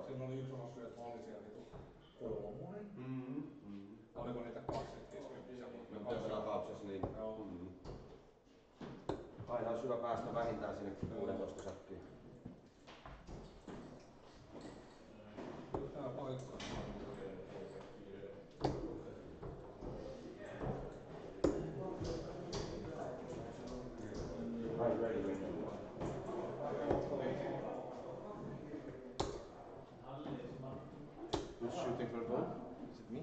Silloin oli yksi omaisuus, että mä olin siellä niinku kolmonen. Oliko niitä 250? No tässä tapauksessa niin. Joo. Aina olisi hyvä päästä vähintään sinne 16 säkkiin. Tää paikka. Who's shooting for a goal? Is it me?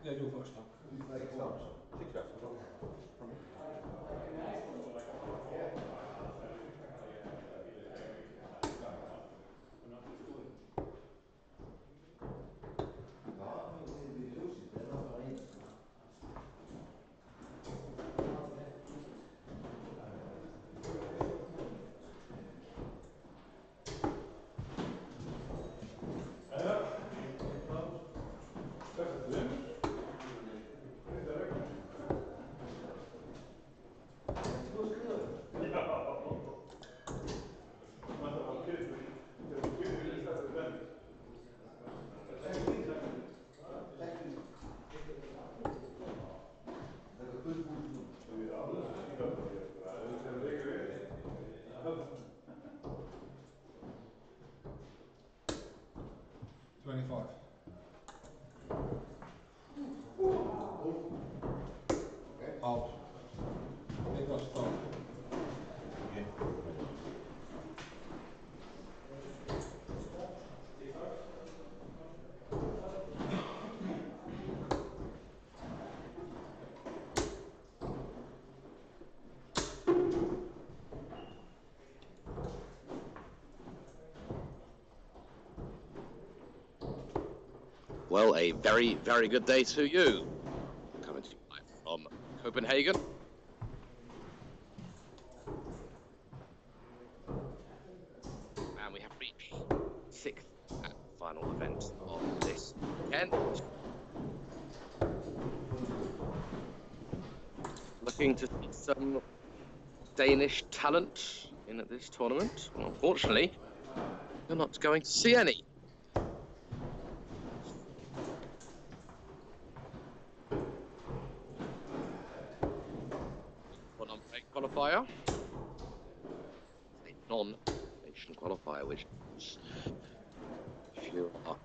Yeah, you first. 6 yards. 6 yards. Out. It was stop. Okay. Well, a very, very good day to you. Coming to you live from Copenhagen. And we have reached sixth and final event of this weekend. Looking to see some Danish talent in at this tournament. Well, unfortunately, you're not going to see any. Qualifier, a non-nation qualifier, which is, if you are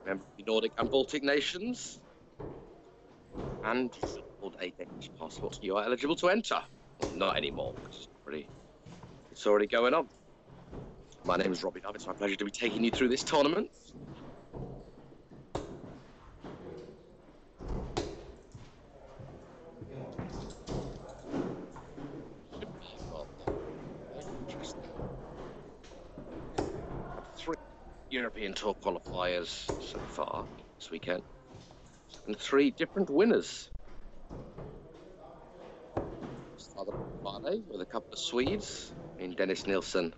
a member of the Nordic and Baltic nations and hold a Danish passport, you are eligible to enter. Well, not anymore, because it's already going on. My name is Robbie Dove. It's my pleasure to be taking you through this tournament. European Tour qualifiers so far this weekend, and 3 different winners. Started on Friday with a couple of Swedes in Dennis Nilsson,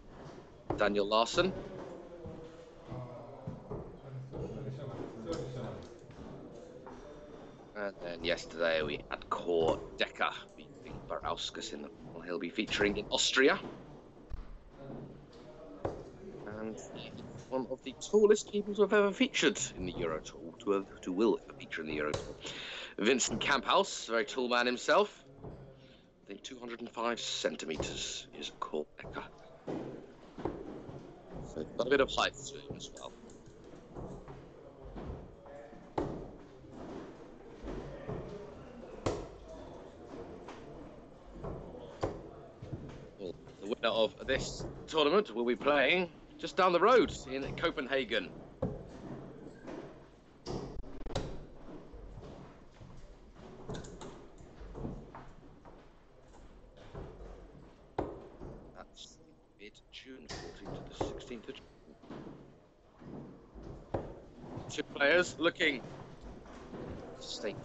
Daniel Larsson. And then yesterday we had Kåre Decker beating Barauskas in the final. He'll be featuring in Austria. And one of the tallest people to have ever featured in the Euro Tour, to will feature in the Euro Tour. Vincent Kamphaus, a very tall man himself. I think 205 centimetres is Kåre Decker. So got a bit of height to him as well. Well, the winner of this tournament will be playing just down the road in Copenhagen. That's mid-June, 14th to the 16th of June. 2 players looking to stake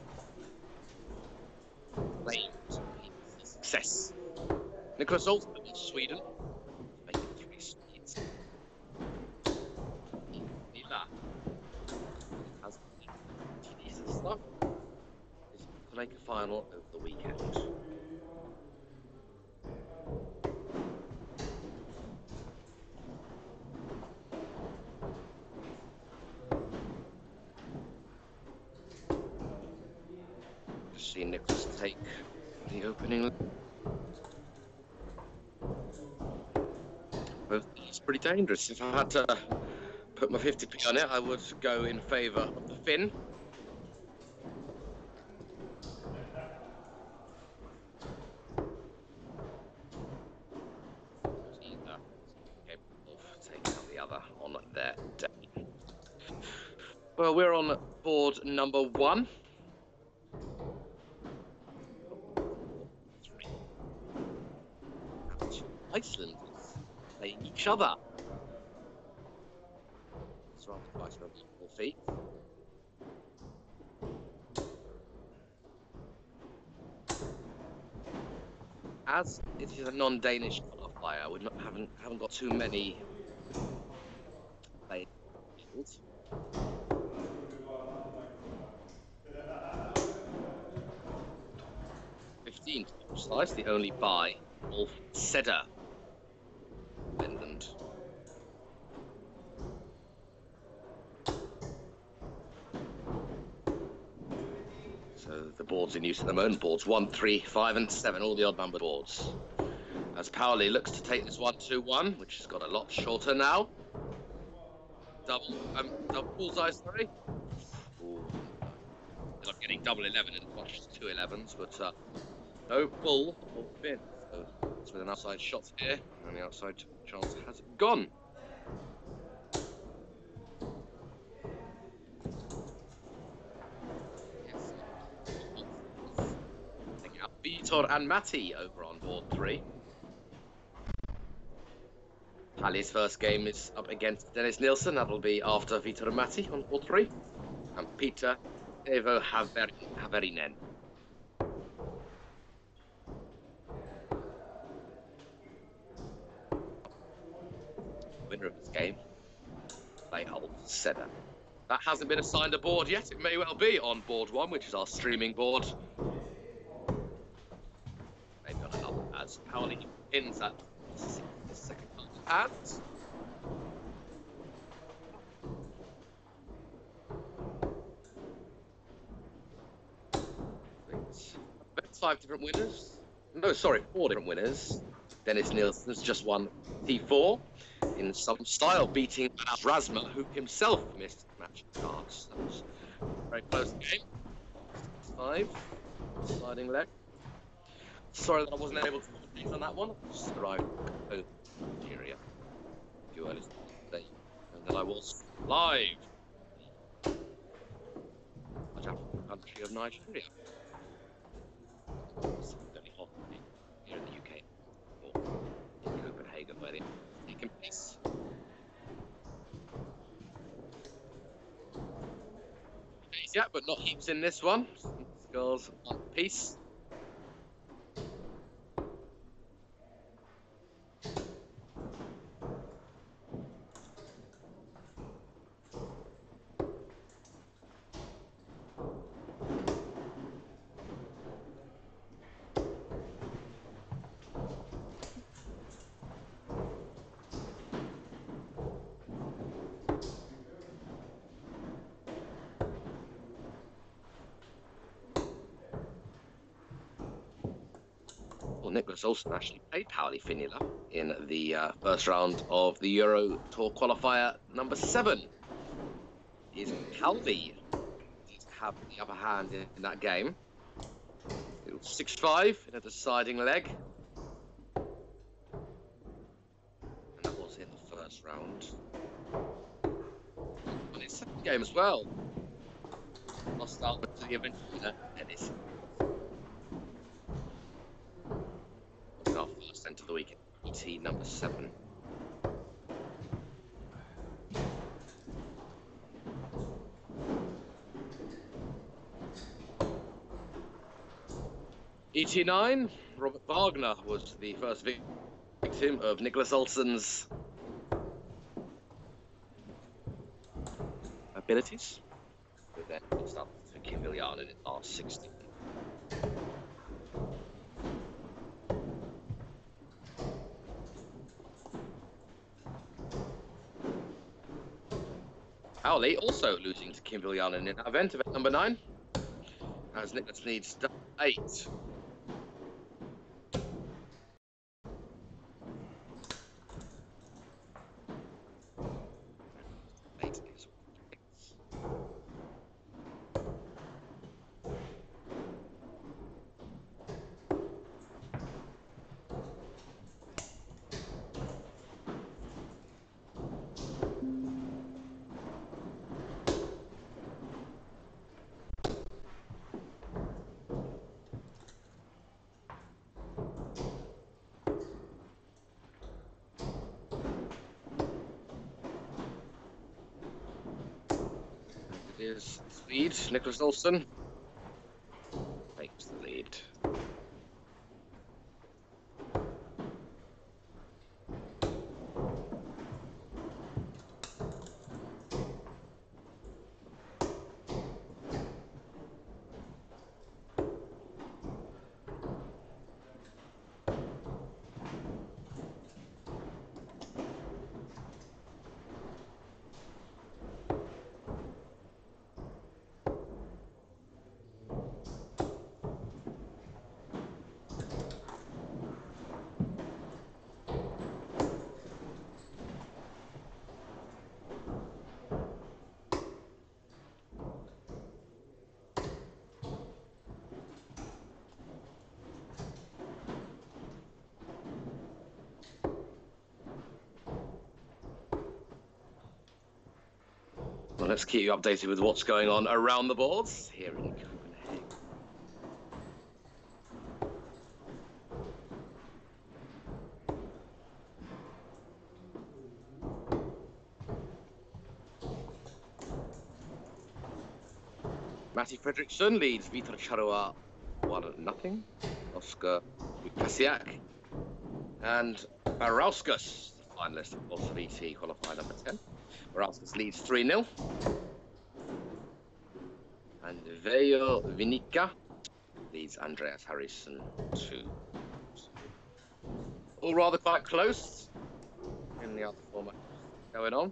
claim to success. Nicholas Olsson of Sweden, making 3 speeds. Has TD's stuff is to make a final over the weekend. see Nicholas take the opening. Both these pretty dangerous. If I had to put my 50p on it, I would go in favour of the Finn. Either capable of taking out the other on their day. Well, we're on board number 1. Iceland playing each other. Surrounded by some equal feet. As it is a non-Danish qualifier, we haven't got too many players. 15 to be precise, the only by Wolf Seder, Finland. So the boards in use at the moment, boards 1, 3, 5 and 7, all the odd numbered boards. As Pauli looks to take this 1-2-1, which has got a lot shorter now. Double bullseye, sorry. Ooh. They're not getting double 11 and watch 2 11s, but no bull or fin. So it's with an outside shot here, and the outside chance has gone. Taking out Vitor and Matti over on board 3. Halli's first game is up against Dennis Nielsen. That'll be after Vitor and Matti on board 3. And Peter Evo Haverinen. Winner of this game, play old Seder. That hasn't been assigned a board yet. It may well be on board 1, which is our streaming board. They've got another as Pauli pins at the second hand. That's 5 different winners. No, sorry, 4 different winners. Dennis Nielsen's just won T4 in some style, beating Rasma, who himself missed match cards. That was a very close game. 6-5, sliding leg. Sorry that I wasn't able to complete on that one. Just arrived in Nigeria a few early today, and then I was live. Much African country of Nigeria. It's very hot here in the UK, or in Copenhagen, where they're taking place. Yeah, but not heaps in this one. Skulls one piece. Nicholas Olsen actually played Pauli Finila in the first round of the Euro Tour qualifier number 7. Is Calvi to have the upper hand in that game? It was 6-5 in a deciding leg. And that was in the first round. And his second game as well. Lost out to the eventual winner, Dennis. Our first end of the week, ET number 7. ET9, Robert Wagner was the first victim of Nicholas Olsen's abilities. Who then lost out to Kim Viljan in the last 16. Pauli also losing to Kim Viljanen in that event number 9, as Nicholas needs 8. Eight is is lead. Nicholas Olsen takes the lead. Well, let's keep you updated with what's going on around the boards here in Copenhagen. Matti Fredriksson leads Vitor Charua 1-0. Oscar Lukasiak and Barauskas, the finalist of course, VT qualifier number 10. Barauskas leads 3-0. And Veijo Vinikka leads Andreas Harrison 2. All rather quite close in the other format going on.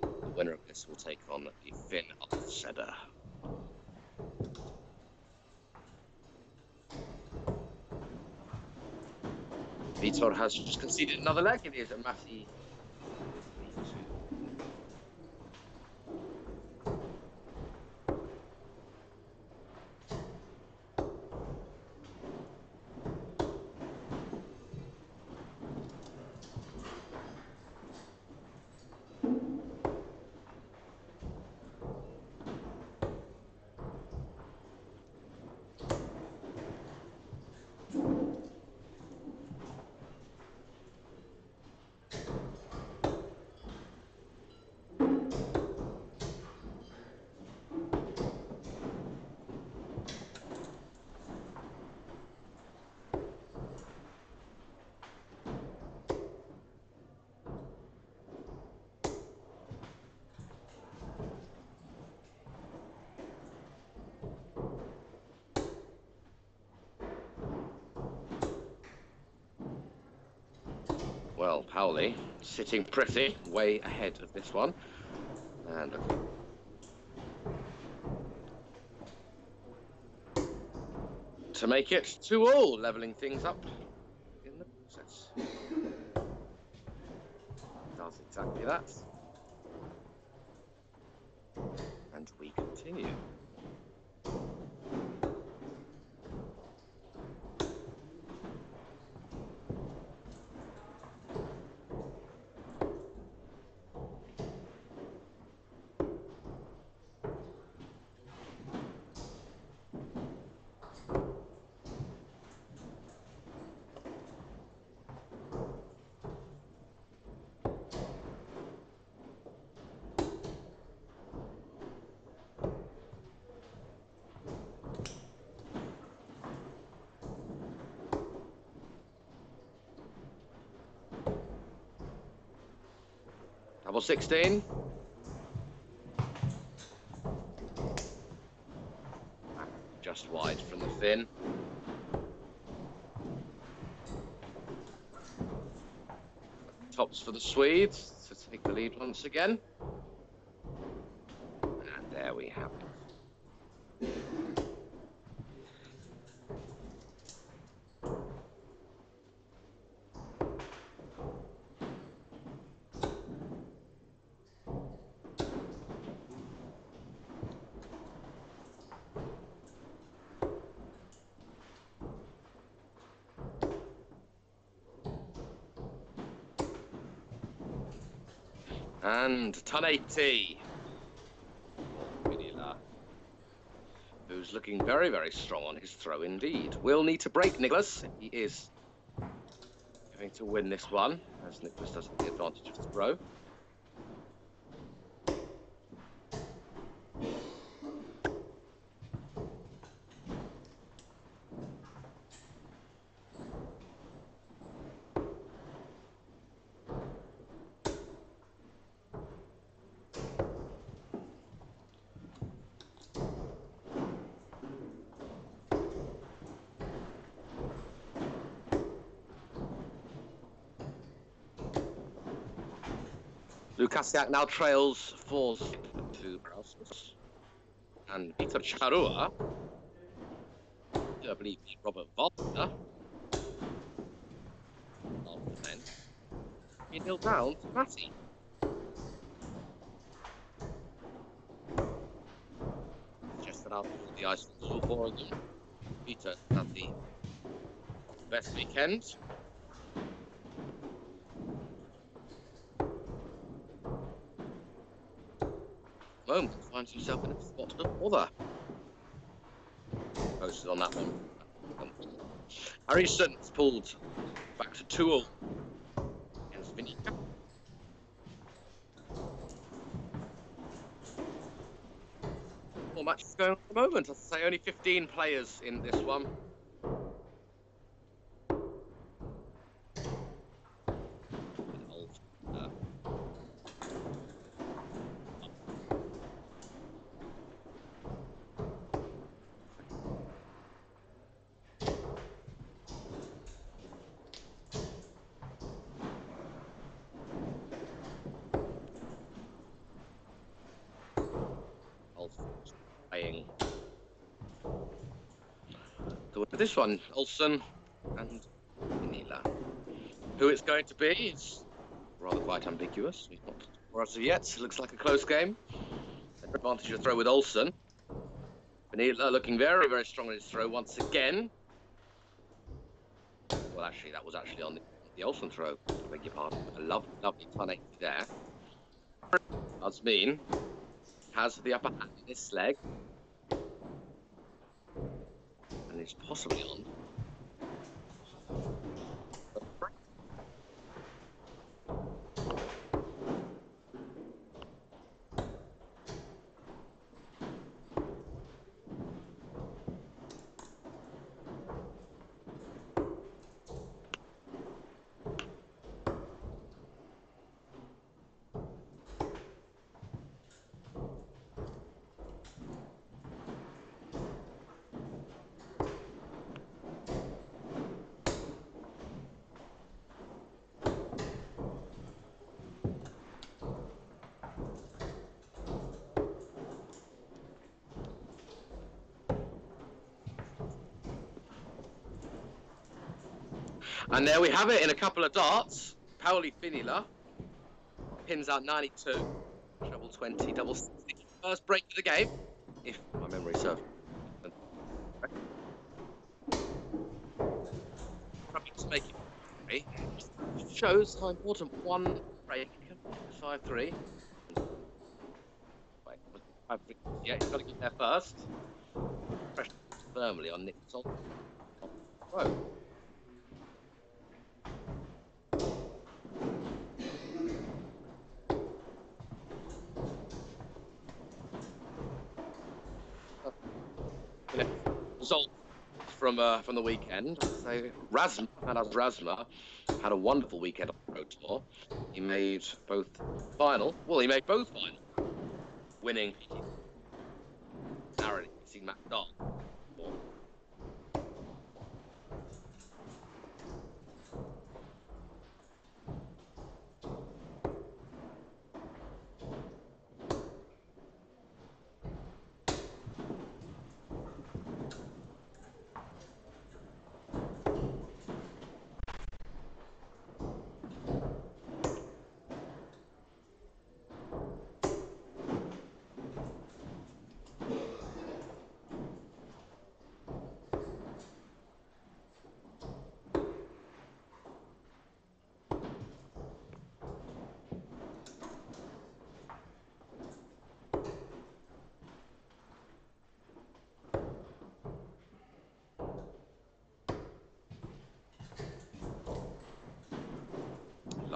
The winner of this will take on the Finn Alseder. Vitor has just conceded another leg. It is a Matti. Well, Pauli sitting pretty, way ahead of this one. And to make it 2-2, levelling things up in the process. Does exactly that. And we continue. Double 16. Just wide from the Finn. Tops for the Swedes to take the lead once again. And there we have it. And ton 80. Who's looking very, very strong on his throw indeed. Will need to break Nicholas if he is going to win this one, as Nicholas does have the advantage of the throw. Lukasiak now trails 4-0 to Brauskas. And Peter Charua, I believe Robert Wagner, then he nil down to Matty. Just about the ice for four of them. Peter had the best weekend. Moment finds himself in a spot of bother. Posted on that one. Harrison's pulled back to 2-0 against Vinica. More matches going on at the moment. I'd say only 15 players in this one. Playing this one, Olsen and Nila. Who it's going to be is rather quite ambiguous. We've not for us yet. Looks like a close game. Advantage to throw with Olsen. Vanilla looking very, very strong in his throw once again. Well, actually, that was actually on the Olsen throw. I beg your pardon. A lovely ton 80 there. Does mean has the upper hand in his leg. And is possibly on. And there we have it in a couple of darts. Pauli Finila pins out 92, treble 20, double 60. First break of the game, if my memory serves. To make it shows how important one break, 5-3. Yeah, he's got to get there first. Pressure firmly on Nick Sol. Whoa. Result from the weekend. So Razma had a wonderful weekend on the Pro Tour. He made both final. Well, he made both final, winning narrowly beating Matt Dahl.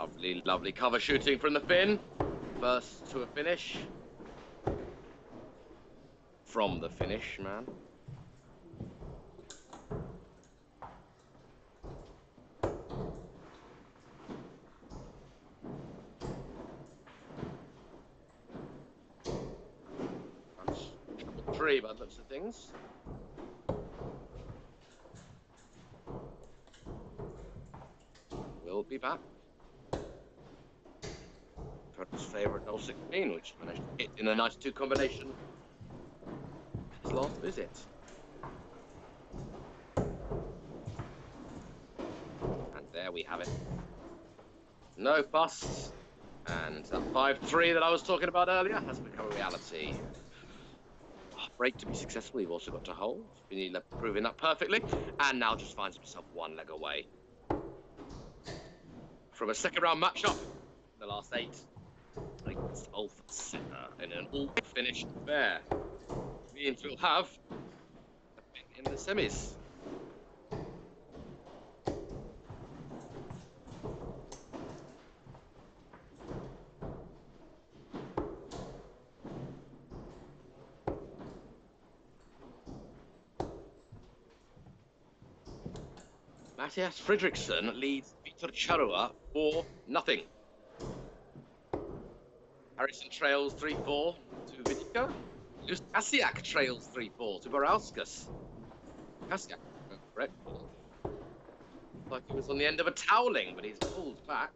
Lovely, lovely cover shooting from the Finn. First to a finish. From the finish, man. That's triple three by the looks of things. We'll be back. His favourite 016, which managed to hit in a nice two combination. His last visit. And there we have it. No fuss. And that 5-3 that I was talking about earlier has become a reality. Oh, break to be successful, you've also got to hold. Vinila proving that perfectly. And now just finds himself one leg away from a second round matchup in the last 8. Against Ulf Sitter in an all-finish affair. Means we'll have a pick in the semis. Matthias Fredriksson leads Viktor Charua 4-0. Harrison trails 3-4 to Vidica. Kasiak trails 3-4 to Borauskas. Kasiak, correct. Like he was on the end of a toweling, but he's pulled back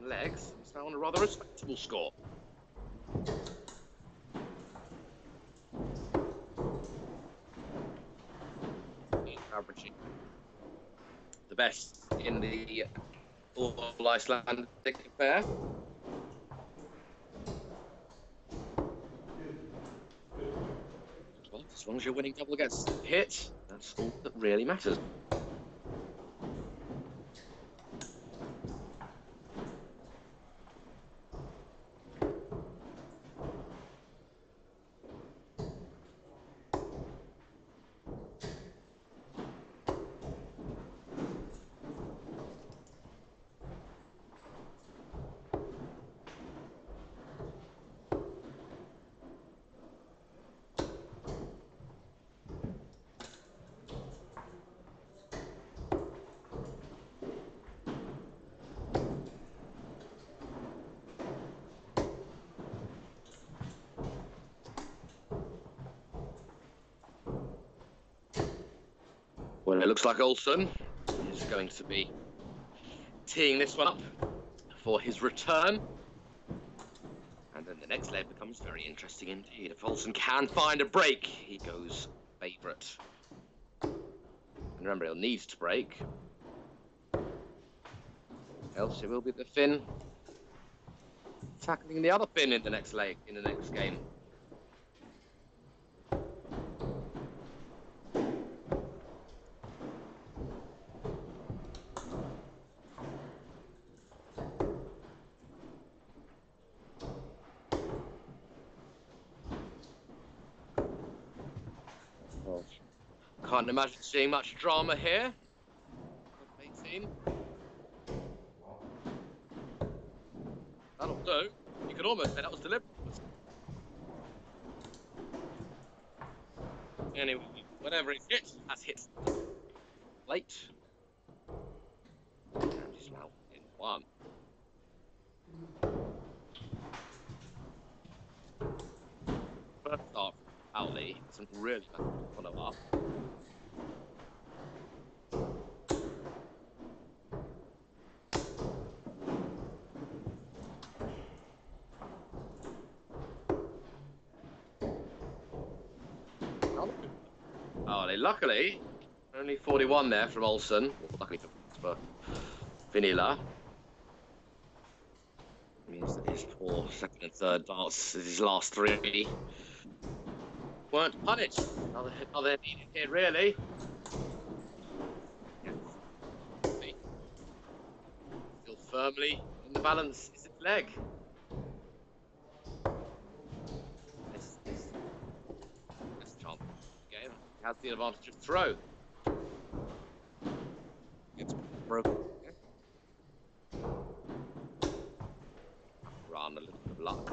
legs. He's now on a rather respectable score. He's averaging the best in the all Icelandic affair. Well, as long as your winning double gets hit, that's all that really matters. Well, it looks like Olsen is going to be teeing this one up for his return. And then the next leg becomes very interesting indeed. If Olsen can find a break, he goes favourite. And remember, he'll need to break. Else it will be the Finn tackling the other Finn in the next leg, in the next game. Can't imagine seeing much drama here. 18. That'll do. You could almost say that was deliberate. Anyway, whatever it hits, has hit late. And he's now in one. First off, Owley isn't really follow up. Luckily, only 41 there from Olsen. Well, luckily for Vinila. Means that his poor second and third darts, his last 3, weren't punished. Another needed here, really. Still firmly in the balance is his leg. Has the advantage of throw. It's broken. luck.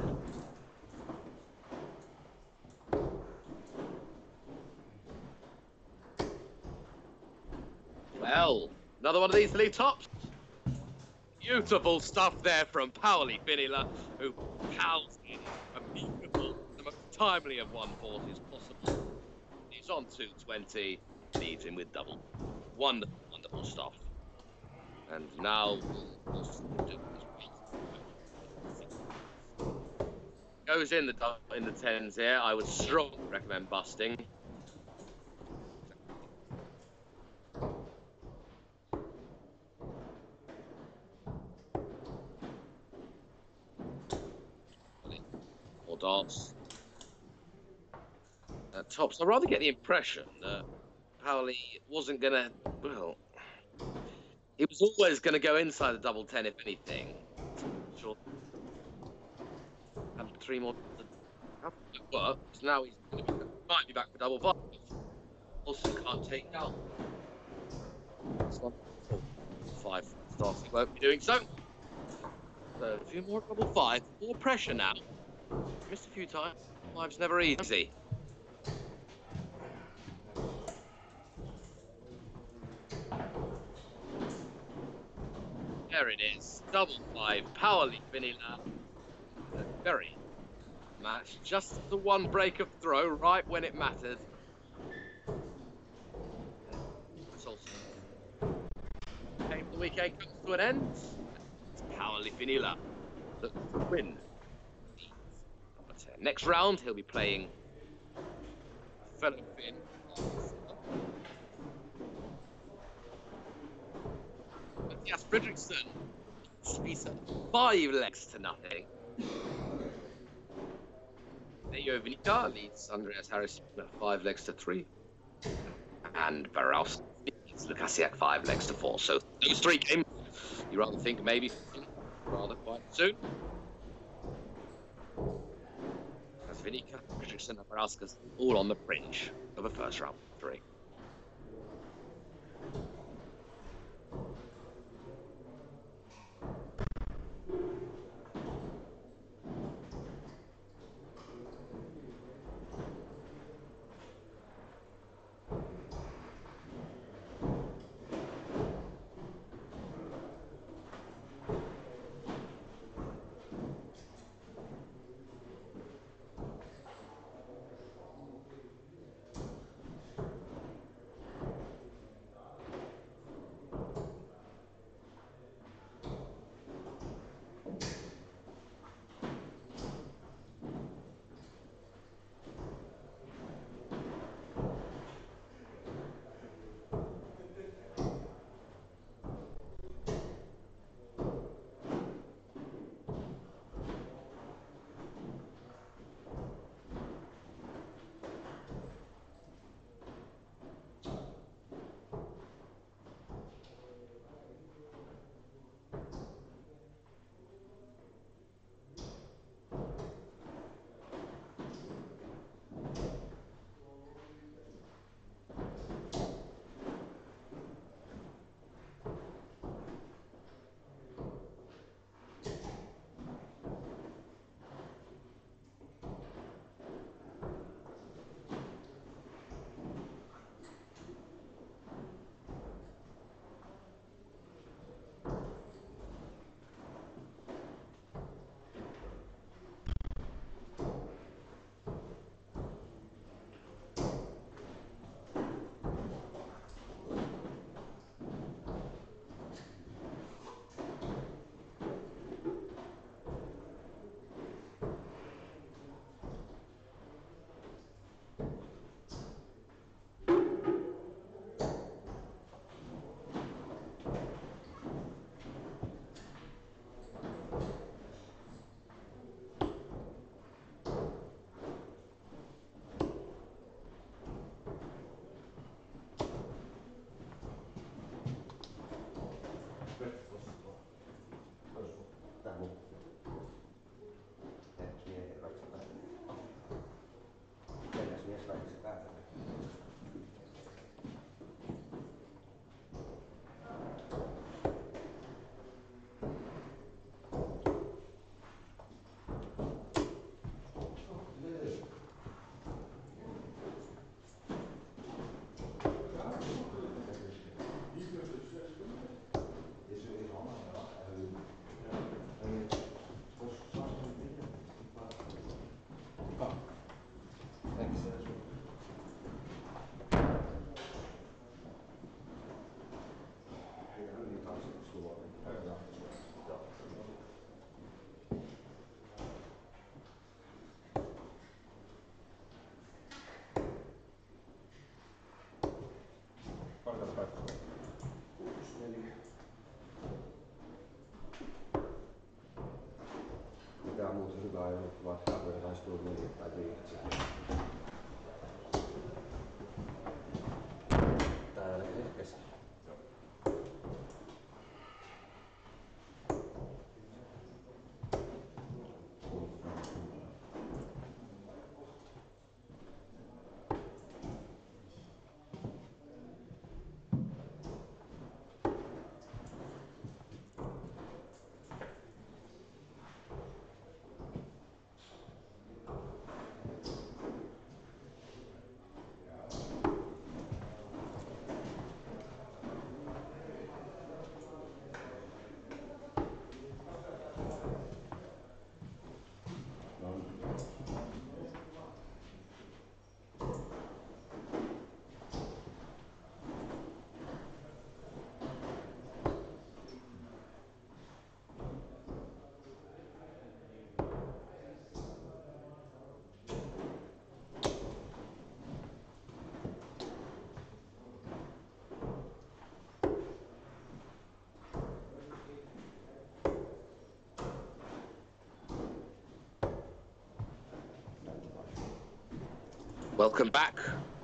Well, another one of these lead tops. Beautiful stuff there from Pauli Finila, who cows in a beautiful, the most timely of 140s possible. He's on 220, leads him with double. Wonderful, wonderful stuff. And now goes in the tens here. I would strongly recommend busting. Or darts. Tops. I rather get the impression that Pauli wasn't gonna. Well, he was always going to go inside the double 10 if anything. Sure. And 3 more. It worked. Now he's going to might be back for double 5. Also can't take down. 5 starts. He won't be doing so. So a few more double 5. More pressure now. Missed a few times. Life's never easy. There it is. Double 5. Pauli Finila. Very match. Just the one break of throw right when it mattered. Okay, the weekend comes to an end. Pauli Finila looks to win. Next round, he'll be playing fellow Finn. Yes, Fredriksson. He's 5 legs to nothing. Leo Vinica leads Andreas Harris 5 legs to 3. And Barowski leads Lukasiak 5 legs to 4. So those 3 games, you rather think maybe rather quite soon. As Vinica, Fredriksson and Barowski all on the fringe of a first round 3. muuten hyvä ajo, mutta vaikka voidaan istua 4 tai 5 sitten. Täällä keskellä. Welcome back.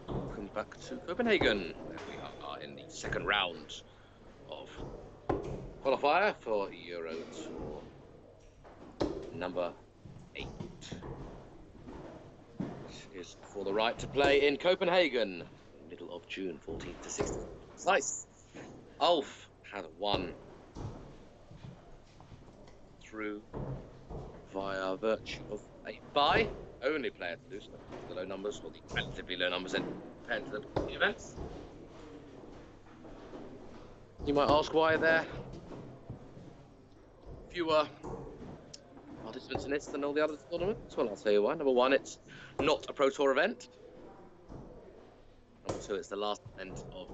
Welcome back to Copenhagen. We are in the second round of qualifier for Euro Tour number 8. This is for the right to play in Copenhagen, middle of June, 14th to 16th. Nice. Ulf had won through via virtue of a bye. Only player to do so, the low numbers, or the relatively low numbers compared to the events. You might ask why there fewer participants in this than all the other tournaments. Well, I'll tell you why. Number one, it's not a Pro Tour event. Number two, it's the last event of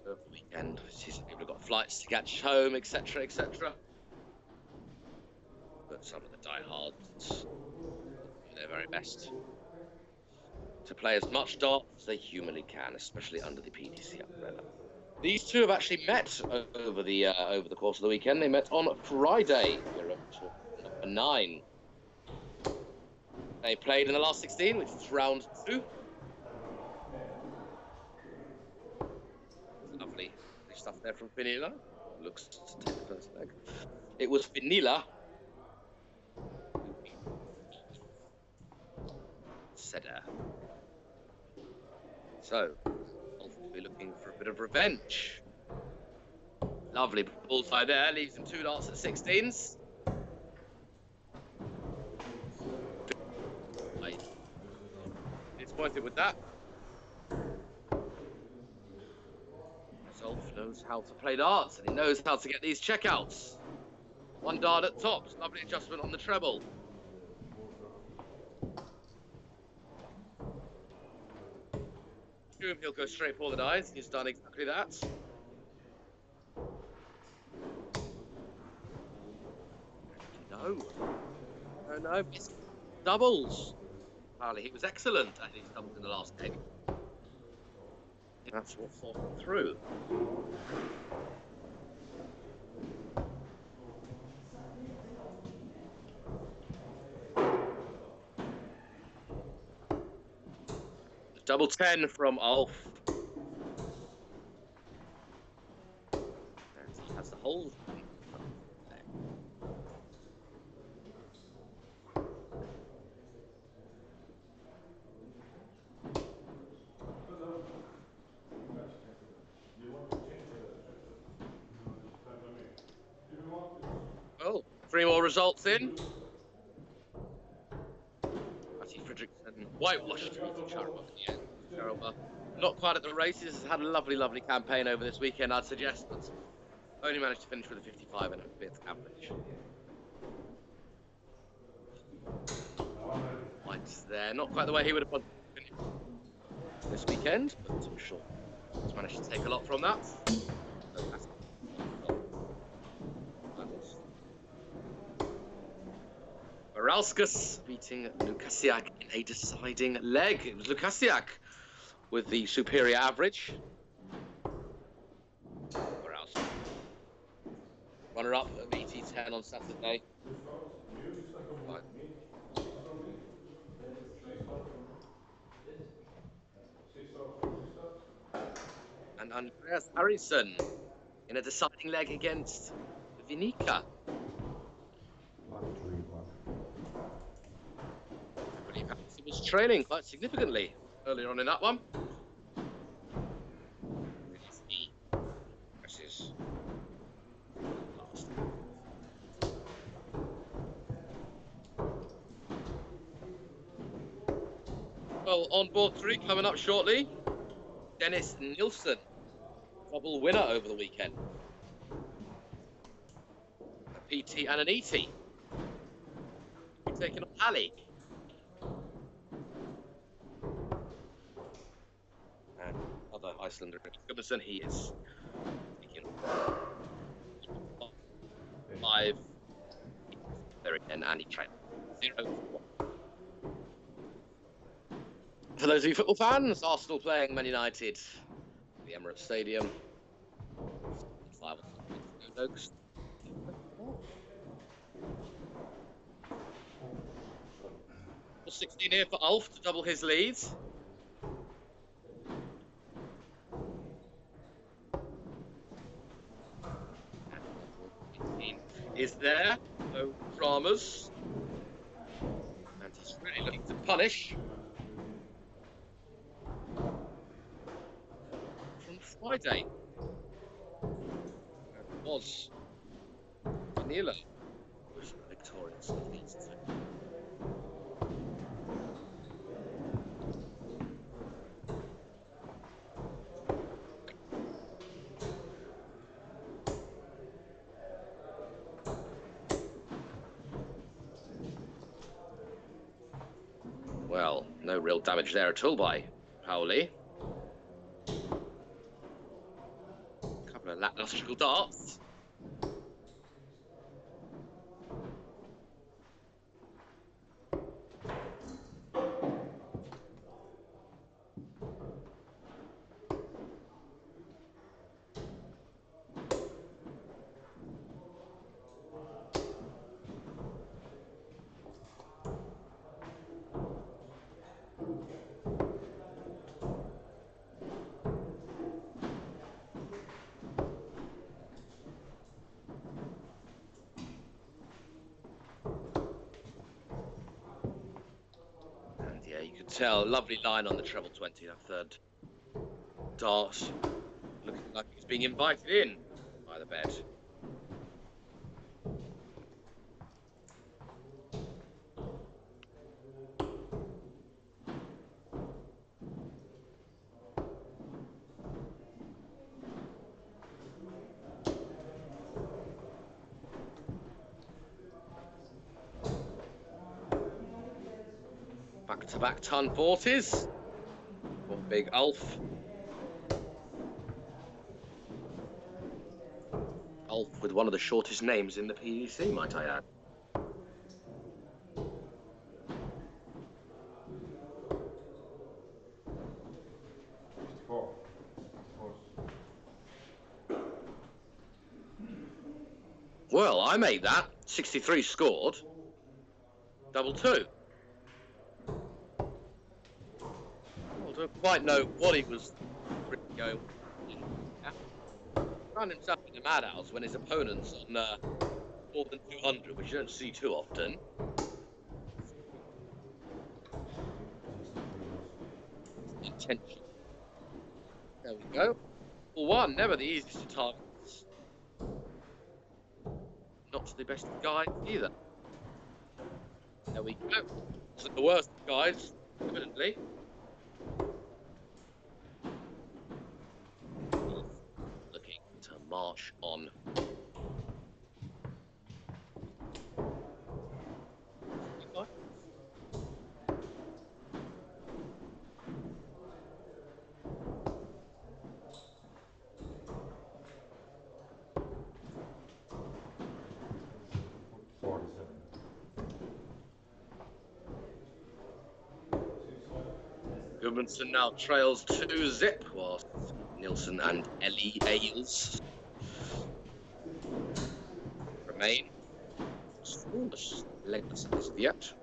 the weekend. Some people have got flights to catch home, etc., etc. But some of the diehards their very best to play as much darts as they humanly can, especially under the PDC umbrella. These two have actually met over the course of the weekend. They met on Friday, number 9. They played in the last 16, which is round 2. Lovely stuff there from Vanilla. Looks to take the first leg. It was Vanilla. So, we'll be looking for a bit of revenge. Lovely bullseye there, leaves him 2 darts at 16s. Disappointed with that. Ulf knows how to play darts, and he knows how to get these checkouts. 1 dart at tops, lovely adjustment on the treble. He'll go straight for the dice. He's done exactly that. No. It's doubles. Apparently, he was excellent at his doubles in the last game. That's what thought him through. Double 10 from Ulf. He has the hold. Oh, 3 more results in. Whitewashed Charaba. Not quite at the races, has had a lovely campaign over this weekend, I'd suggest, but only managed to finish with a 55 and a bit average. White's there, not quite the way he would have wanted to finish this weekend, but I'm sure he's managed to take a lot from that. Barauskas beating Lukasiak in a deciding leg. It was Lukasiak with the superior average. Barauskas, runner-up at VT10 on Saturday. Right. And Andreas Harrison in a deciding leg against Vinica. Black 3-1. I believe Harrison was trailing quite significantly earlier on in that one. He presses last. Well, on board 3 coming up shortly. Dennis Nielsen, double winner over the weekend. A PT and an ET. We're taking on Ali. And other Icelander, Gudmundsson, he is taking 5. Very end, and he trailed 0-1. For those of you football fans, Arsenal playing Man United at the Emirates Stadium. 5 Oaks. 16 here for Ulf to double his leads. Is there, no dramas. And he's really looking to punish. From Friday. It was Vanilla was victorious at least. Well, no real damage there at all by Howley. A couple of lackluster darts. Yeah, you could tell, lovely line on the treble 20, that third dart, looking like he's being invited in by the bed. Back-to-back ton 40s. One big Ulf. Ulf with one of the shortest names in the PDC, might I add. Well, I made that. 63 scored. Double 2. I don't quite know what he was going. Found himself in the madhouse when his opponent's on more than 200, which you don't see too often. Intention. There we go. Well, 1, never the easiest of targets. Not the best of guides either. There we go. Wasn't the worst of guides, evidently. Looking to march on. Gudmundsson now trails 2-zip, whilst Nielsen and Ellie Ailes remain Scoreless legless as of yet.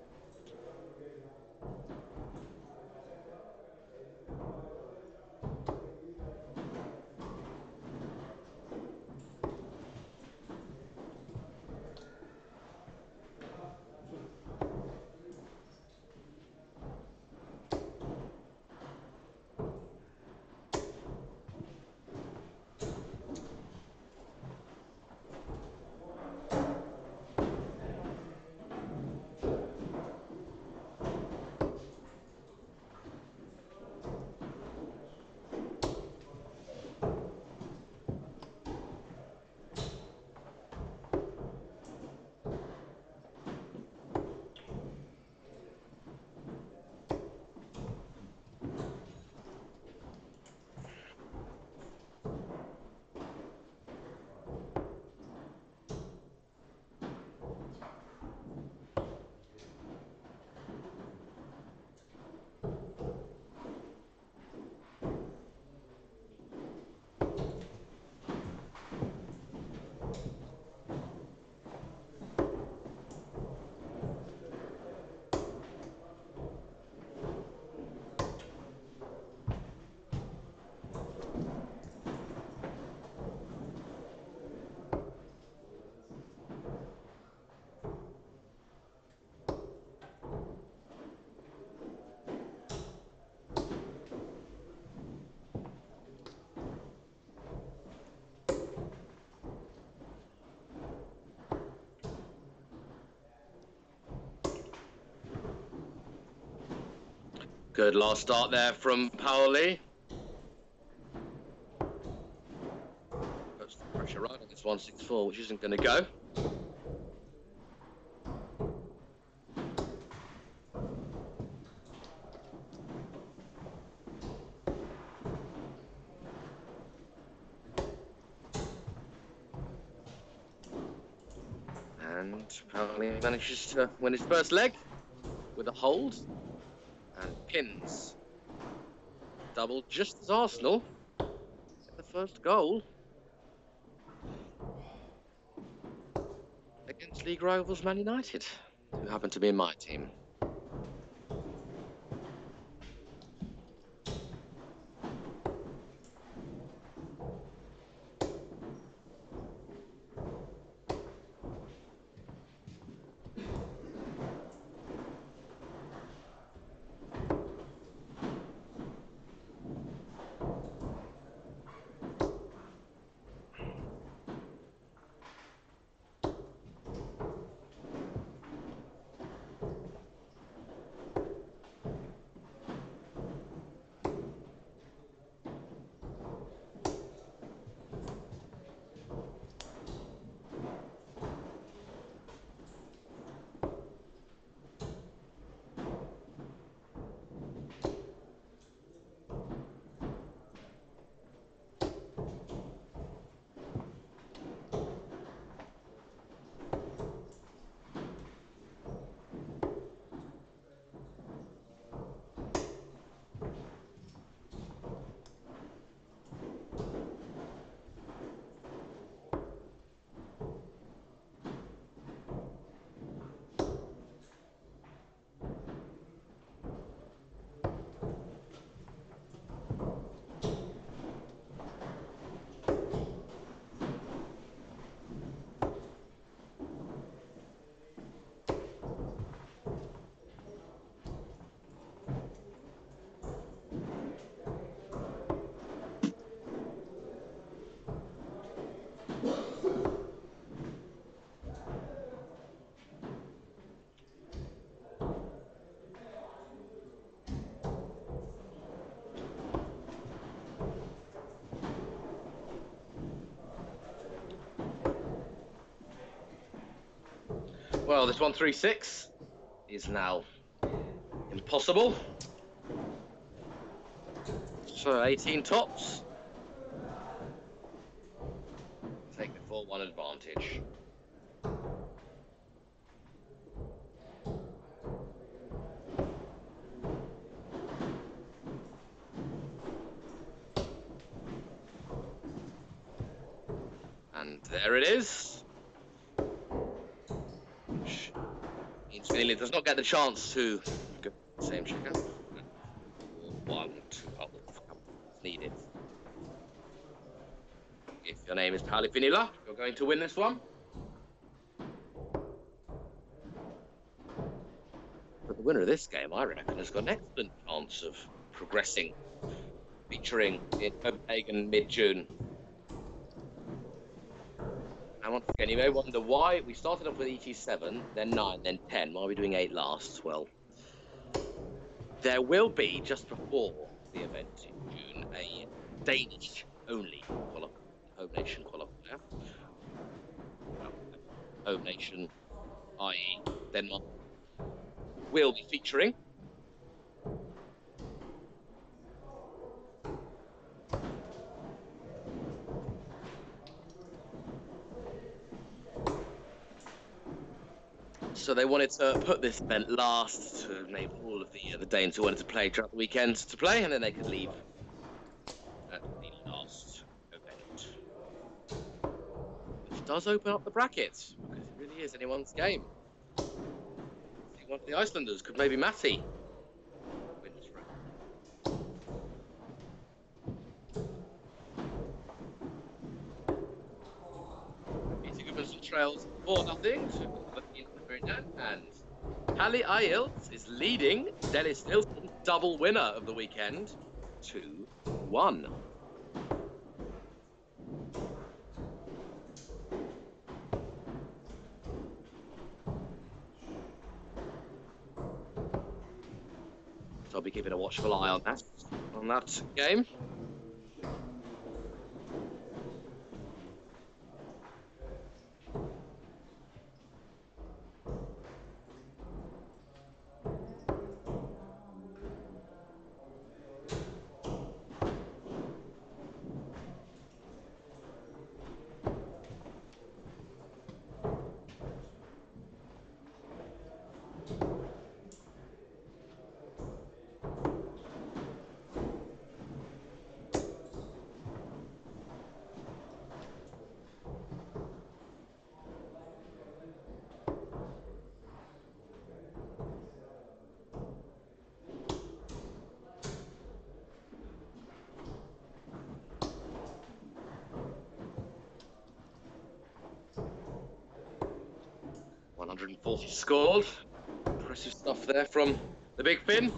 Good last start there from Paoli. Puts the pressure right on this 164, which isn't going to go. And Paoli manages to win his first leg with a hold and pins. Double just as Arsenal get the first goal against league rivals Man United, who happen to be in my team. Well, this 136 is now impossible. So 18 tops. Take the 4-1 advantage. And there it is. Finley does not get the chance to go the same checkout. 1, 2, oh, needed. If your name is Pauli Finila, you're going to win this one. But the winner of this game, I reckon, has got an excellent chance of progressing, featuring in Copenhagen mid-June. And once again, you may wonder why we started off with ET7, then 9, then 10. Why are we doing 8 last? Well, there will be, just before the event in June, a Danish-only home nation qualifier. Home nation, i.e. Denmark, will be featuring. So they wanted to put this event last to enable all of the Danes who wanted to play throughout the weekend to play, and then they could leave at the last event. Which does open up the brackets, because it really is anyone's game. One of the Icelanders could maybe Matti win this round. Peter Gudmundsson trails 4-0 to and Halli Iles is leading Dennis Nilsson, double winner of the weekend, 2-1. So I'll be keeping a watchful eye on that game. .140 scored. Impressive stuff there from the Big Finn.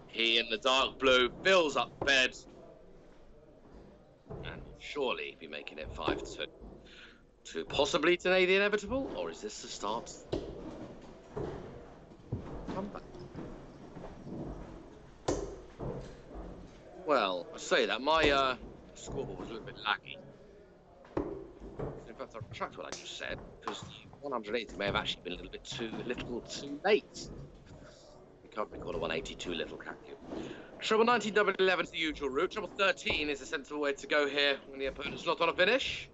He in the dark blue fills up bed and will surely be making it 5-2 to possibly deny the inevitable, or is this the start? Comeback. Well, I say that my scoreboard was a little bit laggy. In fact, I retract what I just said, because the 180 may have actually been a little too late. Can't record a 182 little, can you? Trouble 19, double 11 is the usual route. Trouble 13 is a sensible way to go here when the opponent's not on a finish.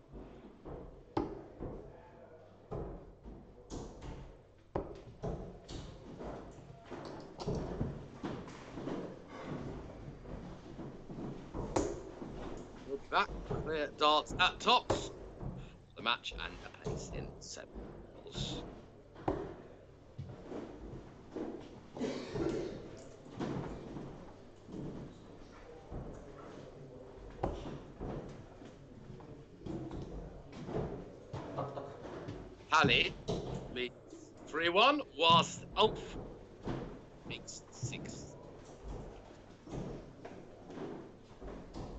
We'll be back. Clear darts at tops. The match and a place in semifinals. Halli leads 3-1, whilst Ulf makes 6.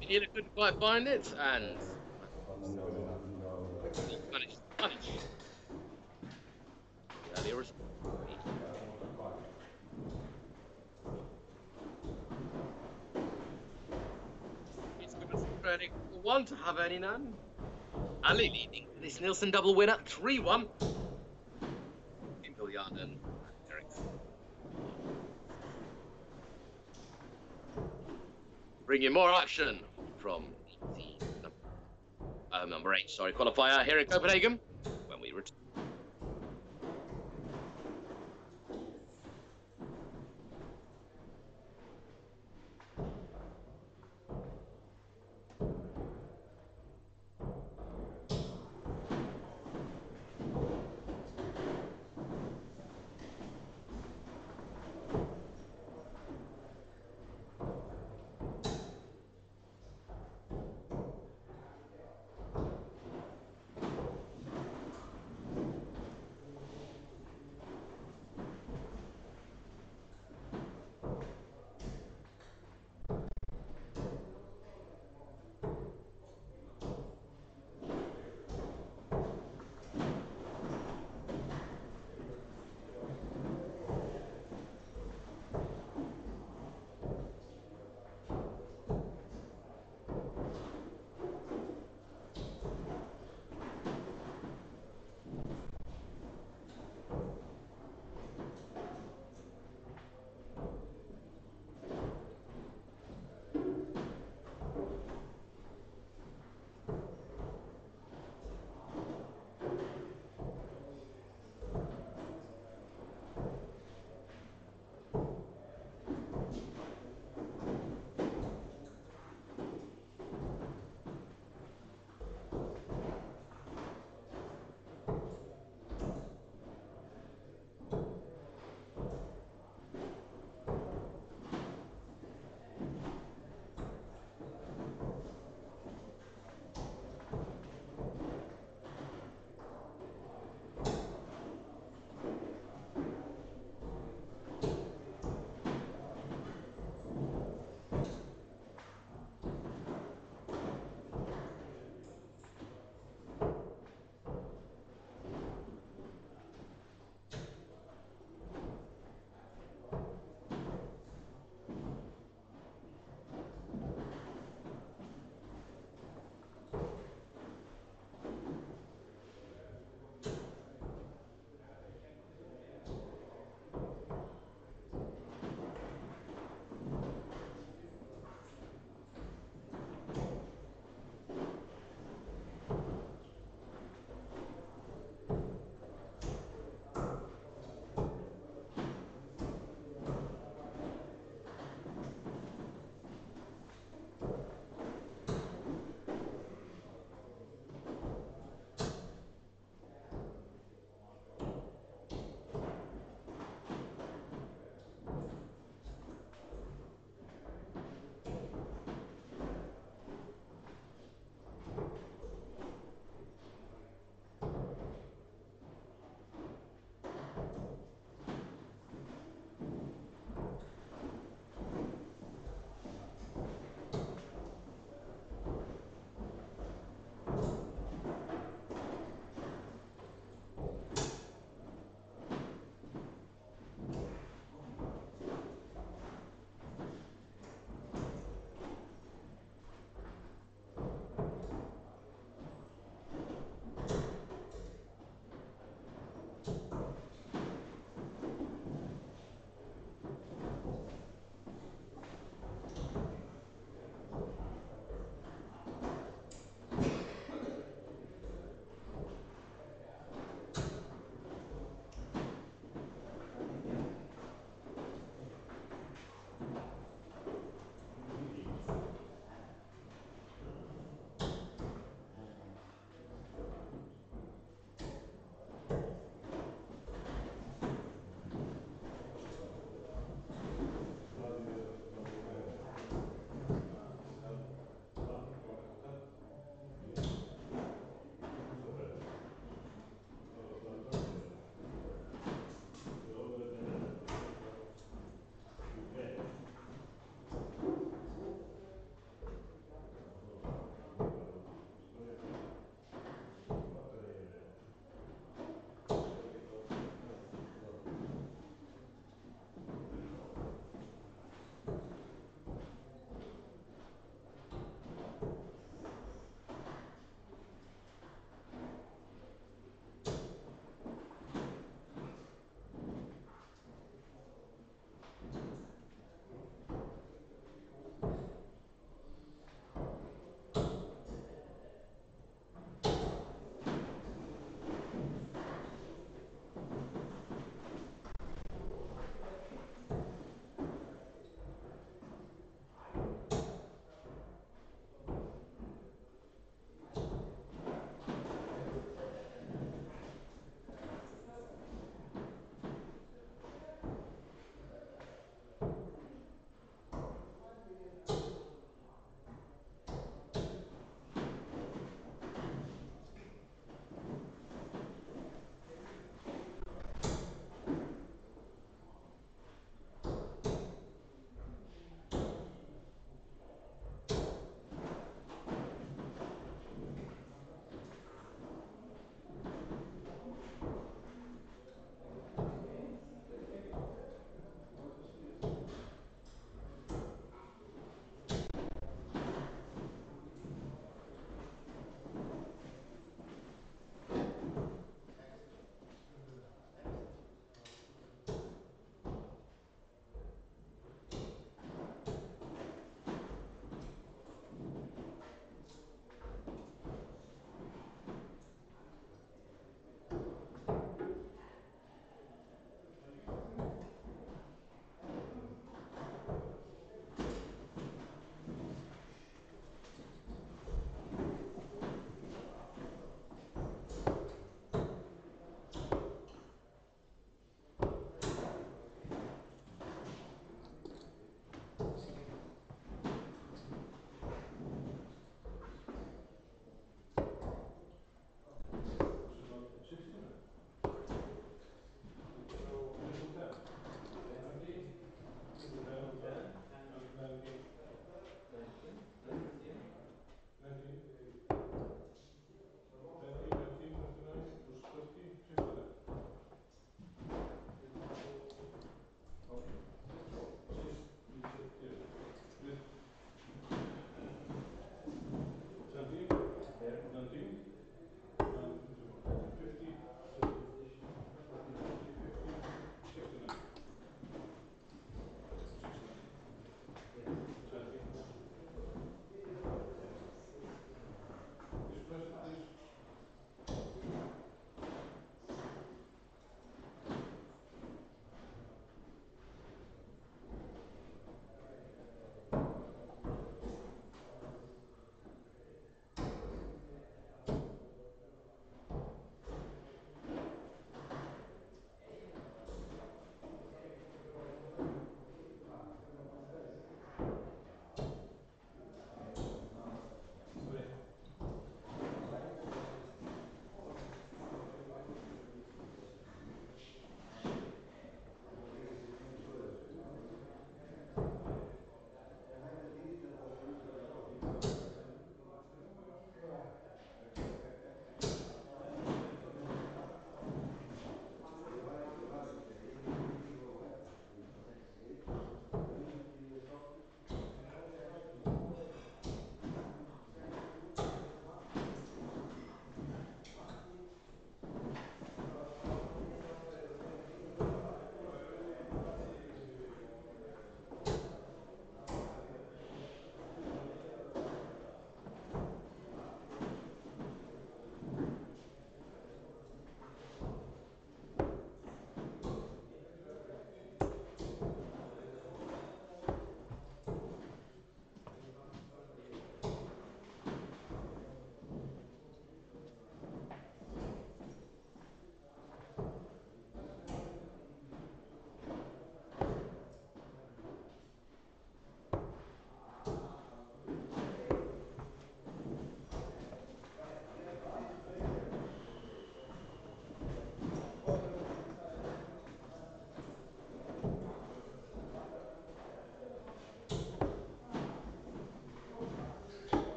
Manila couldn't quite find it, and managed to punish. Earlier response. It's training 1 to have any none. Ali leading this Nilsson double winner 3-1. In Biljarden, bring you more action from the number 8, qualifier here in Copenhagen when we return.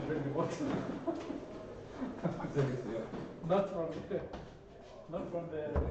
Really what? Not from the, not from the.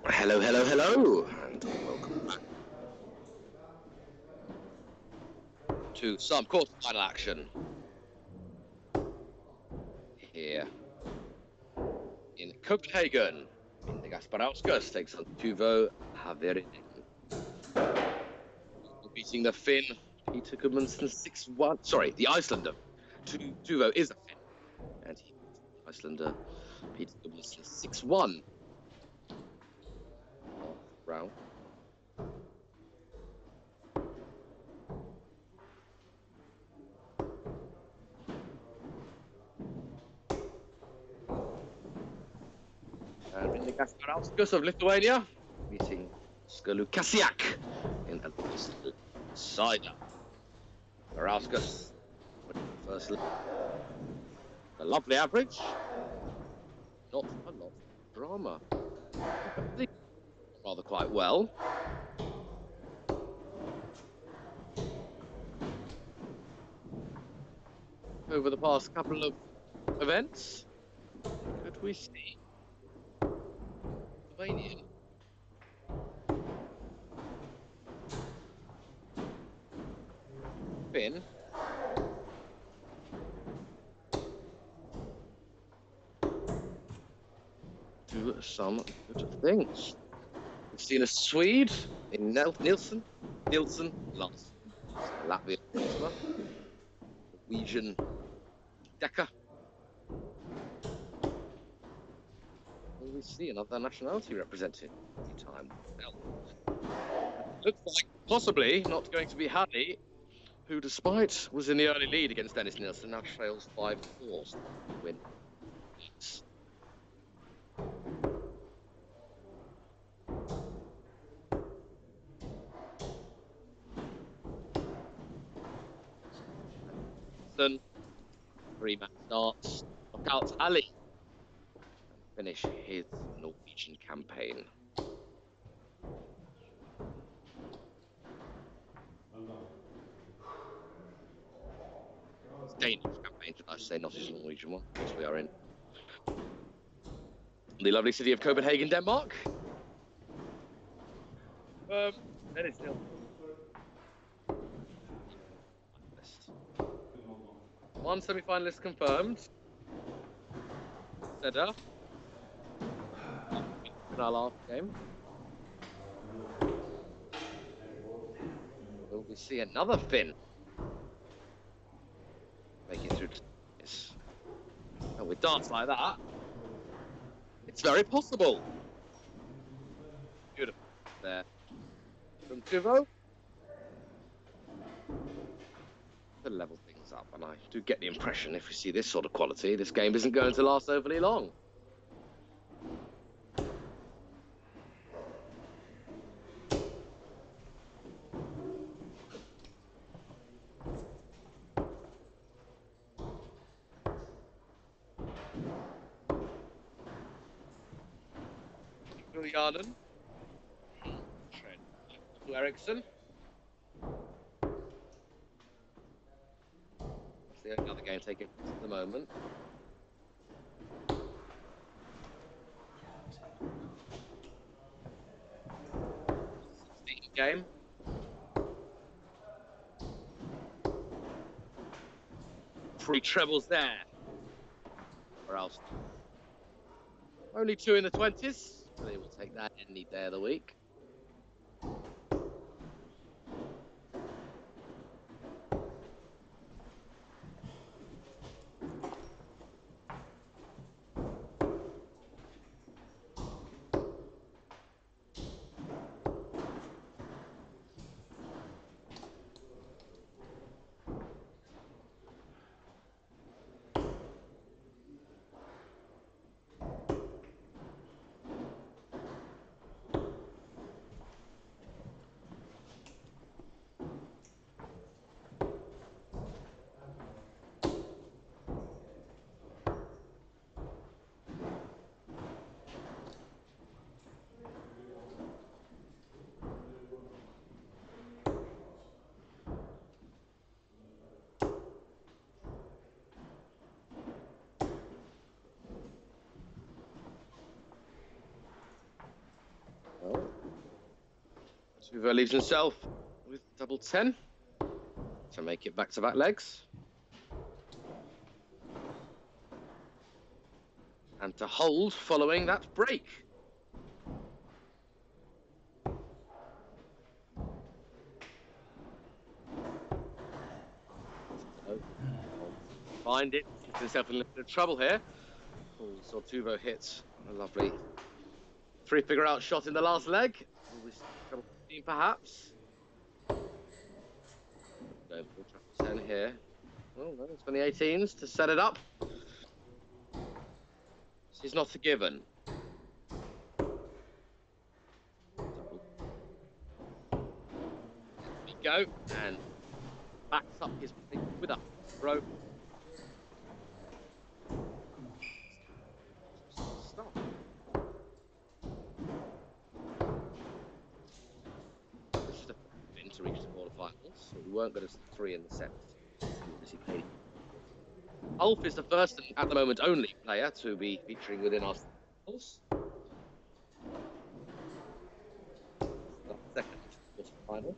Hello, hello, hello, and welcome back to some quarter-final action here in Copenhagen. The Gasparauskas takes on Tuvo Haverinen. Beating the Finn, Peter Gudmundsson 6-1. Sorry, the Icelander. Tuvo is a Finn, and he beats the Icelander, Peter Gudmundsson 6-1. Round. And in the Gasparauskas of Lithuania, meeting Skalukasiak in the side. Gasparauskas, first, a lovely average, not a lot of drama. I think rather quite well. Over the past couple of events, could we see Slovenian Finn do some good things? We've seen a Swede in Nielsen last Latvia. Norwegian Decker. Will we see another nationality represented anytime? Looks like possibly not going to be Hadley, who, despite was in the early lead against Dennis Nielsen, now trails 5-4 win. Then 3-match starts. Look out to Ali and finish his Norwegian campaign. Danish campaign, should I say, not his Norwegian one. Of course, we are in the lovely city of Copenhagen, Denmark. That is still one semi-finalist confirmed. Sedda in our last game. Will we see another Finn make it through to this? And with darts like that, it's very possible. Beautiful there from Tuvo to level things up, and I do get the impression if we see this sort of quality, this game isn't going to last overly long. Yarden. To Ericsson. That's the only other game taken at the moment. Game. Three trebles there. Or else. Only 2 in the 20s. They will take that any day of the week. Tuvo leaves himself with double 10 to make it back-to-back legs. And to hold following that break. Find it, gets himself in a little bit of trouble here. So Tuvo hits a lovely 3-figure out shot in the last leg. Trouble 15 perhaps. Going for trouble 10 here. Well, no, it's 2018s to set it up. This is not a given. There we go, and backs up his with a throw. Stop. This is the win to reach the quarterfinals, so we weren't going to see 3 in the set. Ulf is the first and at the moment only player to be featuring within our finals. Second final.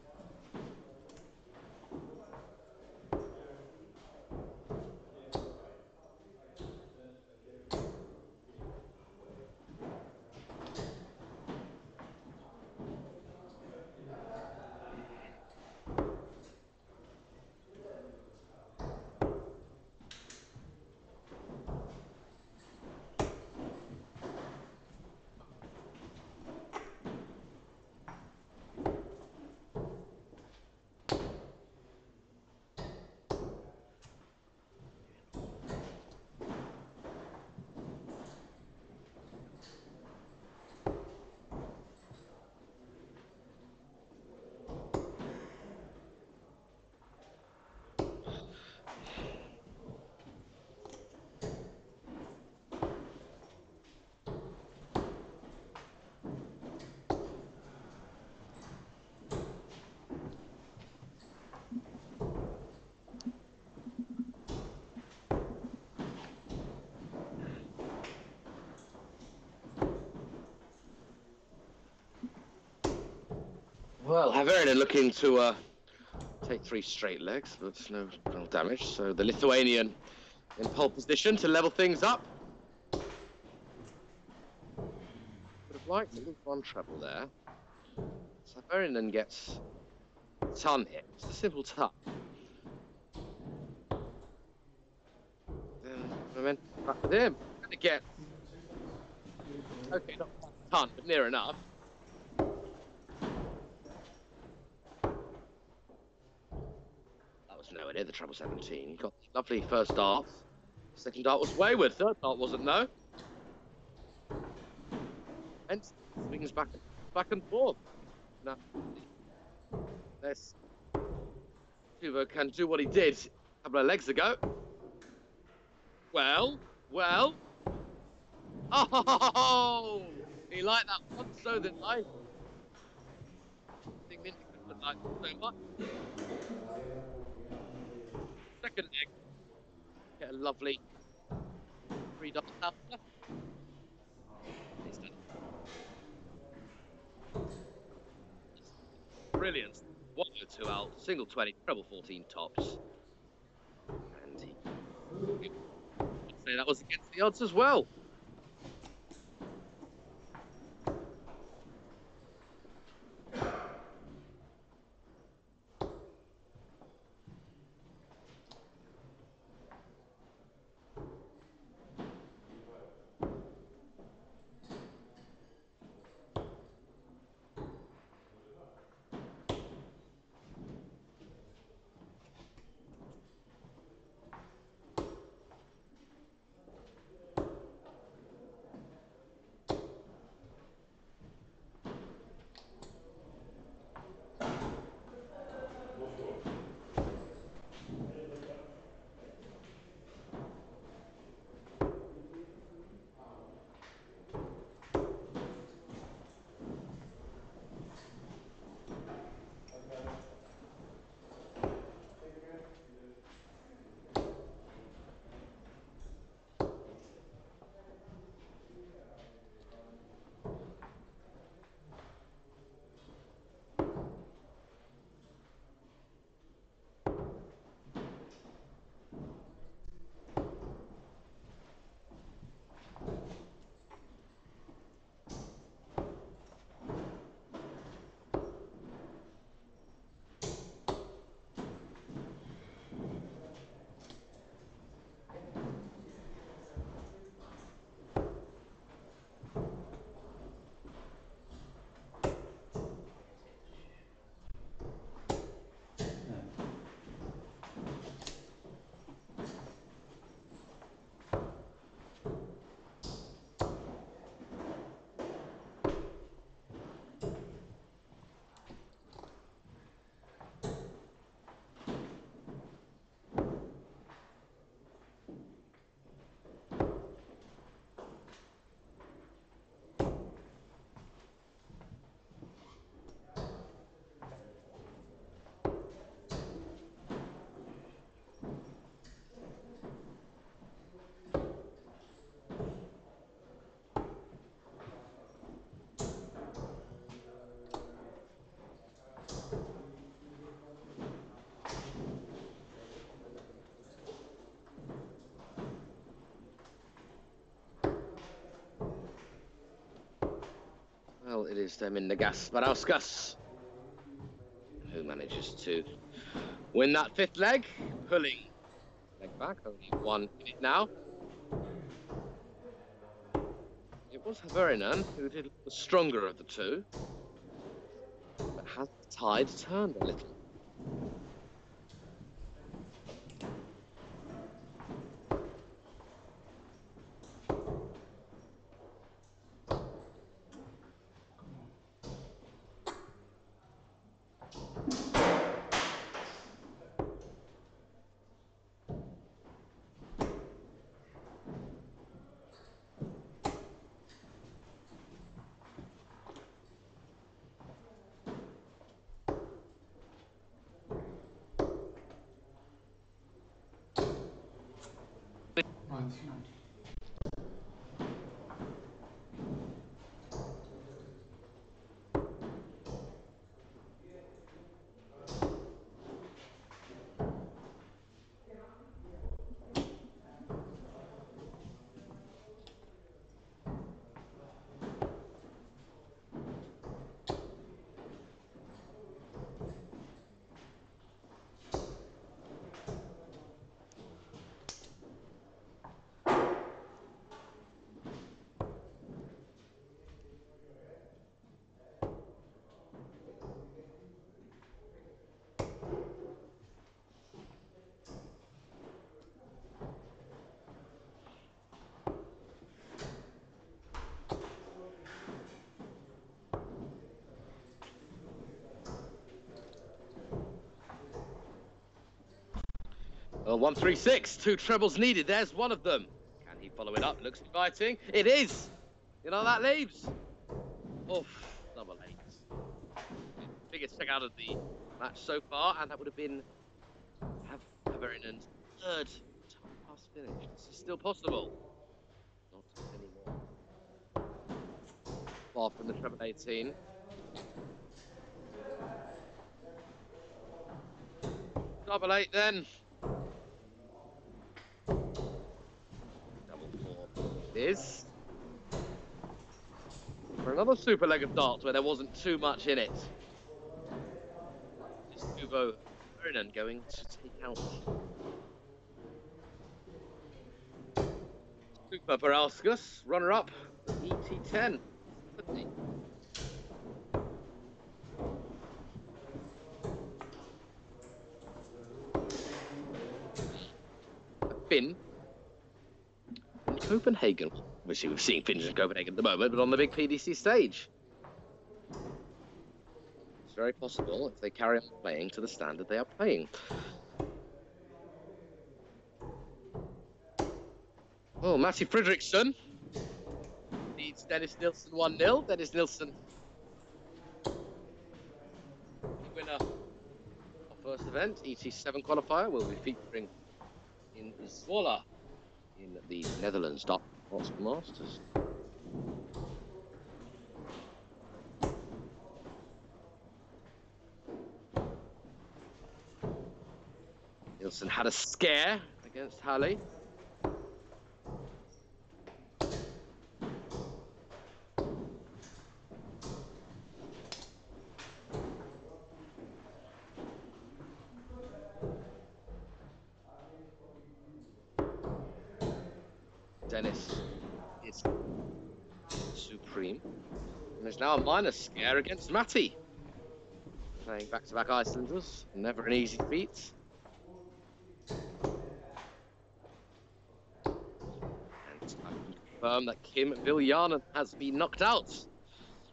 Well, Haverinen looking to take 3 straight legs, but no real damage. So the Lithuanian in pole position to level things up. Would have liked at least 1 treble there. So Haverinen gets a ton hit. It's a simple ton. Then momentum back with him. And it gets, okay, not a ton, but near enough. That was nowhere near the treble 17. He got the lovely first dart. Second dart was wayward. Third dart wasn't, no. And swings back and forth. Now, let's Tuvo can do what he did a couple of legs ago. Well. Oh, he liked that one, so did I. think Minty could like so much. Second egg. Get a lovely 3 dot alpha. Brilliant. 102 out, single 20, treble 14 tops. And he I'd say that was against the odds as well. Well, it is Mindagas Barauskas who manages to win that 5th leg, pulling leg back, only 1 minute now. It was Haverinen who did the stronger of the two, but has the tide turned a little? Well, 136, 2 trebles needed. There's one of them. Can he follow it up? Looks inviting. It is. You know that leaves. Oof, double eights. Biggest check out of the match so far, and that would have been Haverinen's third top pass finish. This is still possible. Not anymore. Far from the treble 18. Double eight then. Double four it is. For another super leg of darts where there wasn't too much in it. Is Uvo Havinen going to take out Super Parauskas, runner-up, ET10. Finn in Copenhagen. Obviously, we're seeing Finns in Copenhagen at the moment, but on the big PDC stage. It's very possible if they carry on playing to the standard they are playing. Oh, Matti Fredriksson leads Dennis Nilsson 1-0. Dennis Nilsson, winner of first event, ET7 qualifier, will be featuring in Zwolle in the Netherlands Darts Masters. Nilsson had a scare against Halle. Dennis is supreme. And there's now a minor scare against Matti. Playing back-to-back Icelanders, never an easy feat. And I can confirm that Kim Viljanen has been knocked out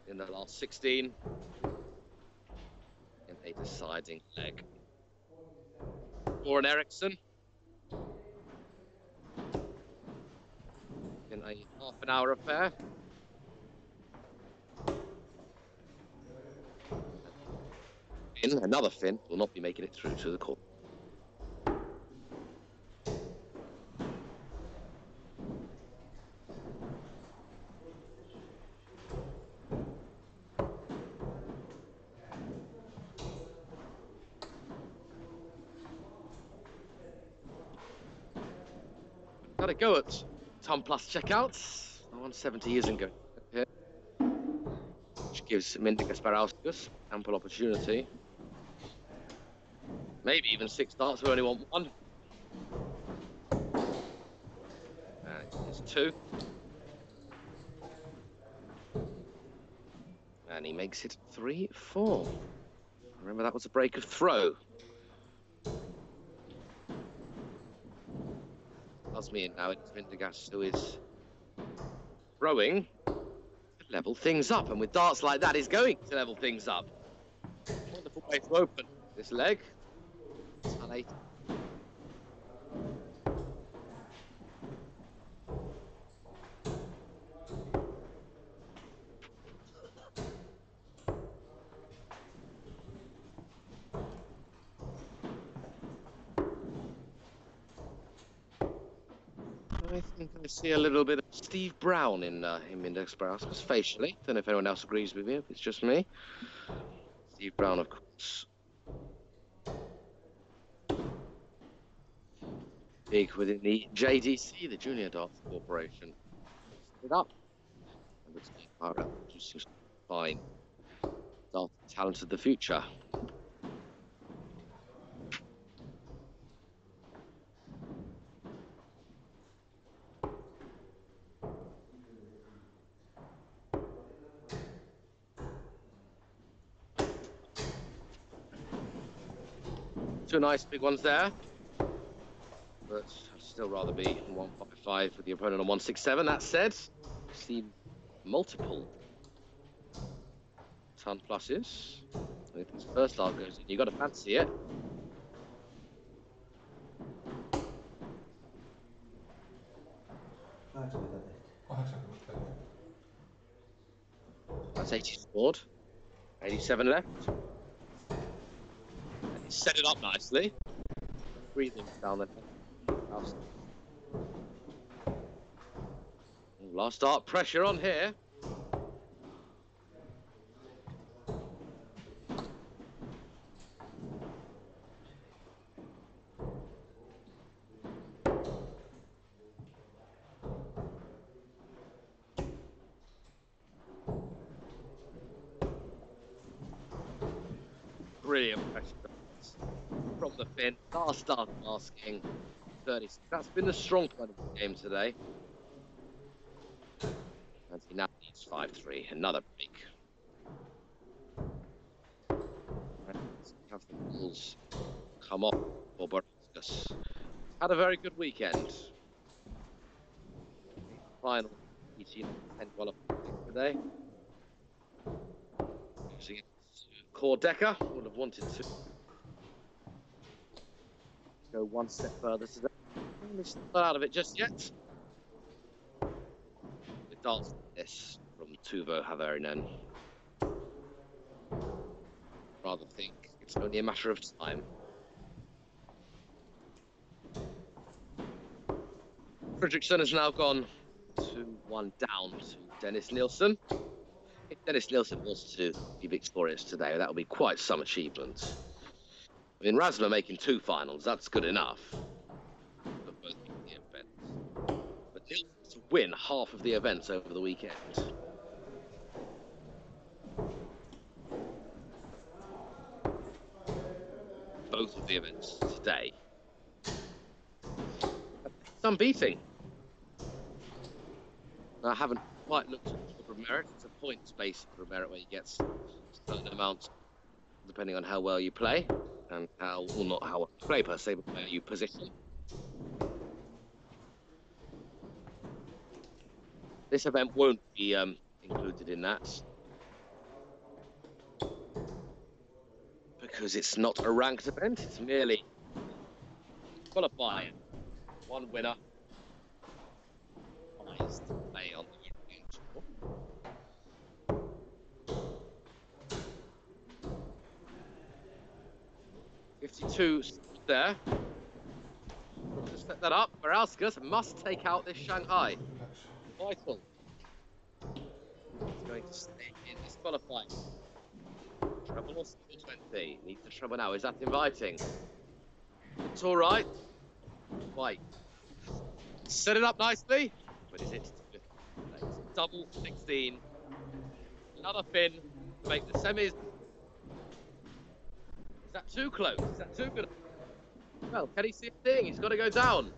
in the last 16 in a deciding leg. Warren Eriksson in a half-an-hour affair. Another Finn will not be making it through to the court. Got to go at Tom Plus checkouts. 170 isn't going here, which gives Mindaugas Parauskas ample opportunity. Maybe even 6 darts, we only want 1. And it's 2. And he makes it 3-4. Remember, that was a break of throw. Me in now, it's Mindaugas who is throwing to level things up. And with darts like that, he's going to level things up. Wonderful way to open this leg. It's 8. I think I see a little bit of Steve Brown in Mindaugas Parauskas facially. Don't know if anyone else agrees with me, if it's just me. Steve Brown, of course. Big within the JDC, the Junior Darts Corporation. It up. And it's producing fine dart talent of the future. Two nice big ones there, but I'd still rather be 155 with the opponent on 167. That said, I've seen multiple ton pluses. If this first dart goes in, you've got to fancy it. 80 tehty. That's 80 scored. 87 left. And he set it up nicely. Breathing down the house. Last start pressure on here. Brilliant pressure from the fin. Last start asking 30. That's been the strong point of the game today. And he now needs 5-3. Another break. Have the balls come off for Boruskas. Had a very good weekend. Final PDCNB 10 qualifier today. Using core Decker, would have wanted to go one step further today. He's not out of it just yet. The dance this from Tuvo Haverinen. Rather think it's only a matter of time. Fredriksson has now gone 2-1 down to Dennis Nielsen. If Dennis Nielsen was to be victorious today, that would be quite some achievement. I mean, Rasma making 2 finals, that's good enough. For both the events. But Nielsen to win half of the events over the weekend. Both of the events today. Some beating. I haven't quite looked at the order of merit. It's a points-based order of merit where you get a certain amount depending on how well you play and how, well, not how well you play per se, but where you position. This event won't be included in that because it's not a ranked event. It's merely qualifying. One winner. To play on the European Tour. 52 there. To set that up, Barauskas must take out this Shanghai. Vital. He's going to stay in this qualifying. Treble or 20. Needs the treble now. Is that inviting? It's all right. White. Set it up nicely. But is it? Double 16. Another fin to make the semis. Is that too close? Is that too good? Well, can he see a thing? He's got to go down.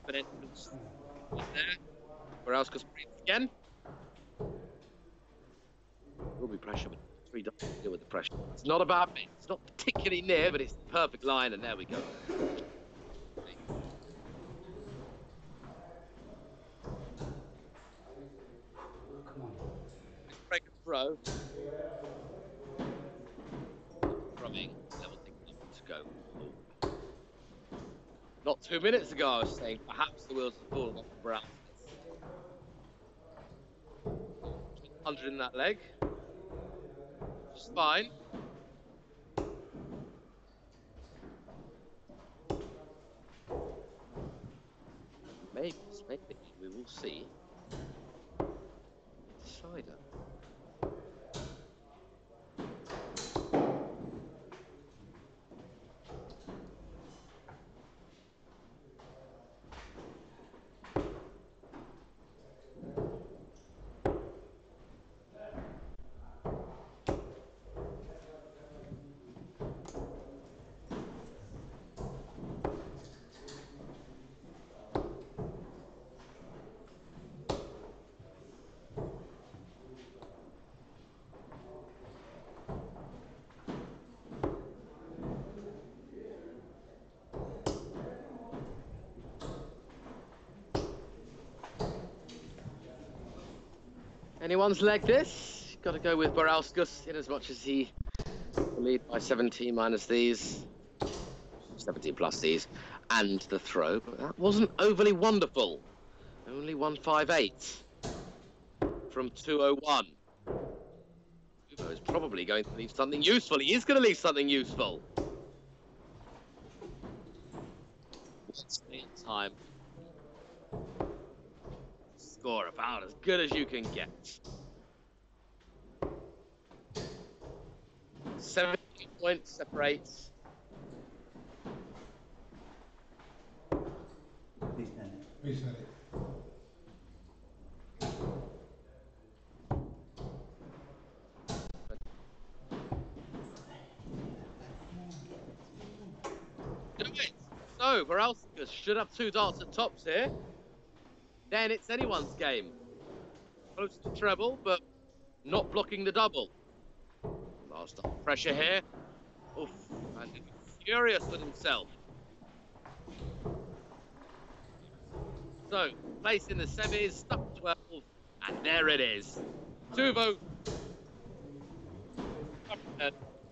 But entrance right there. Barauskas breathes again. Will be pressure, but 3 doesn't deal with the pressure. It's not a bad bit. It's not particularly near, but it's the perfect line, and there we go. Break and throw. Throwing level to go. Not 2 minutes ago, I was saying perhaps the wheels have fallen off the Brown. 100 in that leg. Which is fine. Maybe, we will see. Decider. Anyone's leg this? Got to go with Barauskas in as much as he will lead by 17 minus these. 17 plus these, and the throw, but that wasn't overly wonderful. Only 158 from 201. Uvo is probably going to leave something useful. He is going to leave something useful. What's the time? Score about as good as you can get. 17 points separates. Viisi neljä. Do it. So, Varalskas should have 2 darts at tops here. Then it's anyone's game. Close to treble, but not blocking the double. Last pressure here. Oof, and furious with himself. So, place in the semis, stuck 12, and there it is. Tuvo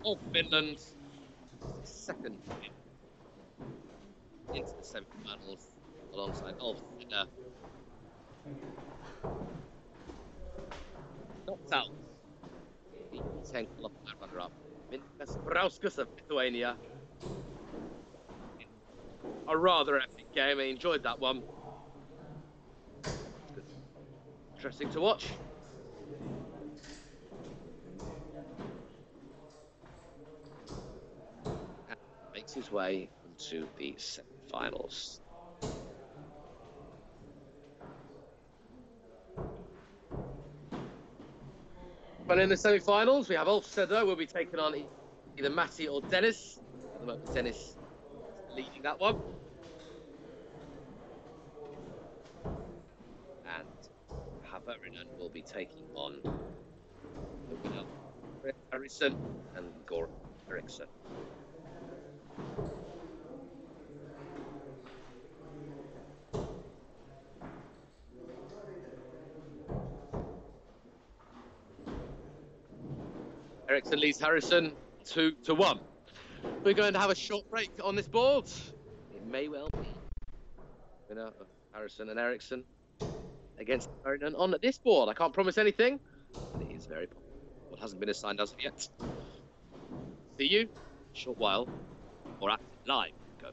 of Finland, second into the semi-finals alongside Ulf Sinner. Knocked out the 10 qualifier runner-up, Mintas Brauskas of Lithuania. A rather epic game. I enjoyed that one. Interesting to watch. And makes his way into the semi-finals. But in the semi-finals, we have Ulf Sedder will be taking on either Matti or Dennis. At the moment, Dennis is leading that one. And Haverinen will be taking on Harrison and Gore Eriksson. Eriksson leads Harrison 2-1. We're going to have a short break on this board. It may well be winner of Harrison and Eriksson against Harrison on this board. I can't promise anything, but it is very possible. What hasn't been assigned as of yet. See you in a short while, or at live. Go.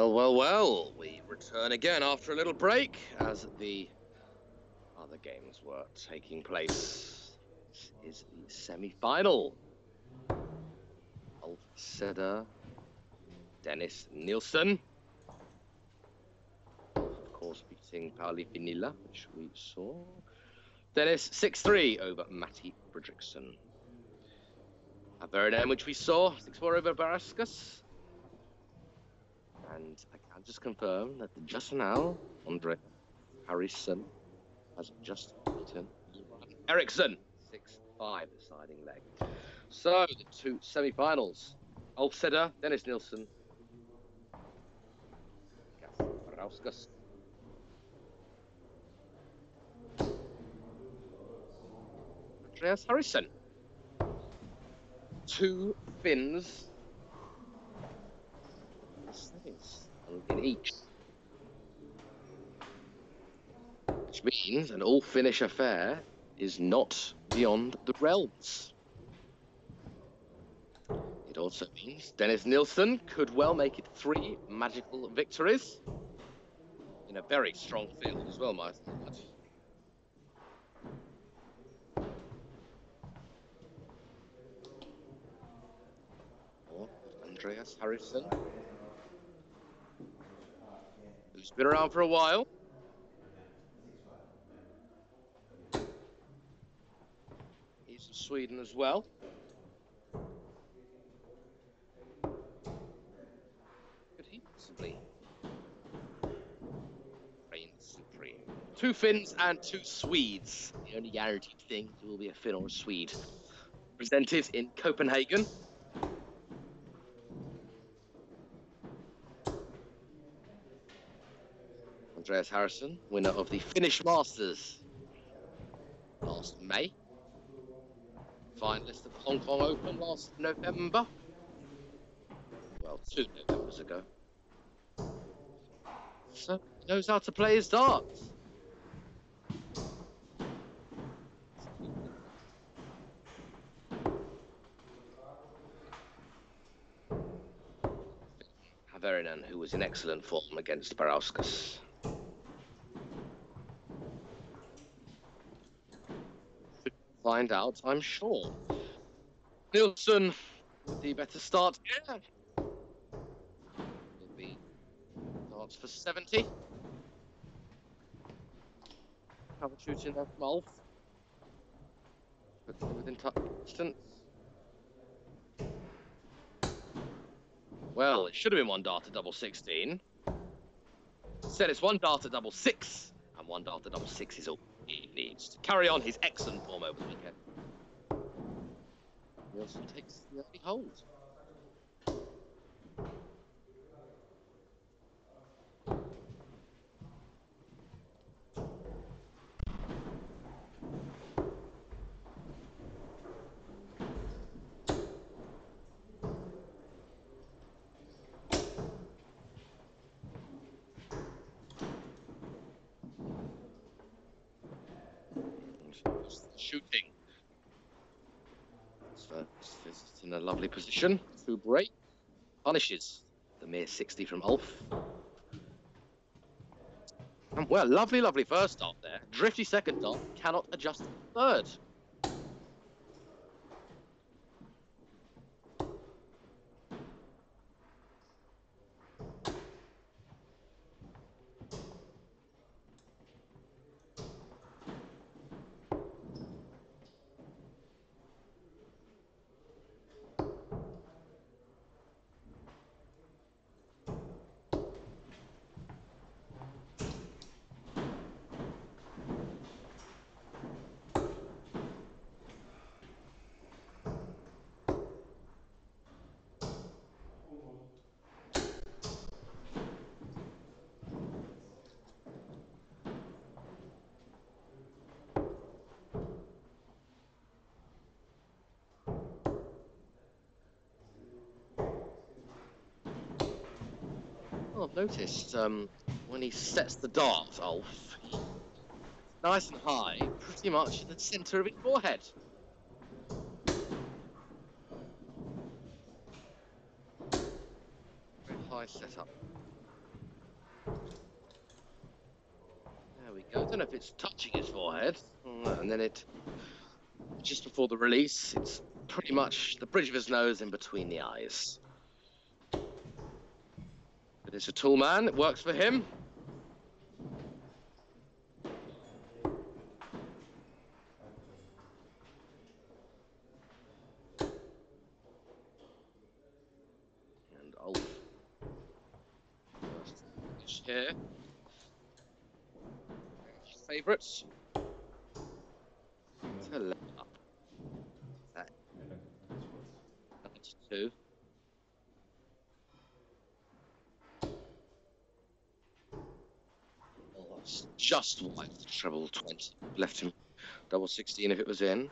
Well, well, well. We return again after a little break as the other games were taking place. This is the semi-final. Ulf Seder, Dennis Nielsen. Of course, beating Pauli Finilla, which we saw. Dennis 6-3 over Matti Fredriksson. Averden, which we saw, 6-4 over Barauskas. And I can just confirm that just now, Andre Harrison has just beaten Eriksson 6-5, deciding leg. So the two semi-finals: Ulf Seder, Dennis Nielsen, Barauskas. Andreas Harrison. Two Finns in each. Which means an all-Finnish affair is not beyond the realms. It also means Dennis Nielsen could well make it 3 magical victories in a very strong field as well, might I add. Or Andreas Harrison, who's been around for a while. He's from Sweden as well. Could he possibly reign supreme? 2 Finns and 2 Swedes. The only guaranteed thing will be a Finn or a Swede. Presented in Copenhagen. Andreas Harrison, winner of the Finnish Masters last May. Finalist of the Hong Kong Open last November. Well, 2 Novembers ago. So, he knows how to play his darts. Averden, who was in excellent form against Barauskas. Find out, I'm sure. Nielsen with the better start here. Will be darts for 70. Cover shooting there from Ulf. Puts him within touch distance. Well, it should have been 1 dart to double 16. Said it's 1 dart to double 6, and 1 dart to double 6 is all he needs to carry on his excellent form over the weekend. Nielsen takes the early hold. Shooting. So it's in a lovely position to break. Punishes the mere 60 from Ulf. And well, lovely, lovely first dart there. Drifty second dart, cannot adjust to third. Oh, I've noticed when he sets the dart, Ulf, he's nice and high, pretty much in the centre of his forehead. Very high setup. don't know if it's touching his forehead, and then it, just before the release, it's pretty much the bridge of his nose in between the eyes. But it's a tall man, it works for him. And Ulf. Here. Favourites. To left up. 92. Oh, that's just wide. Treble 20. Left him double 16 if it was in.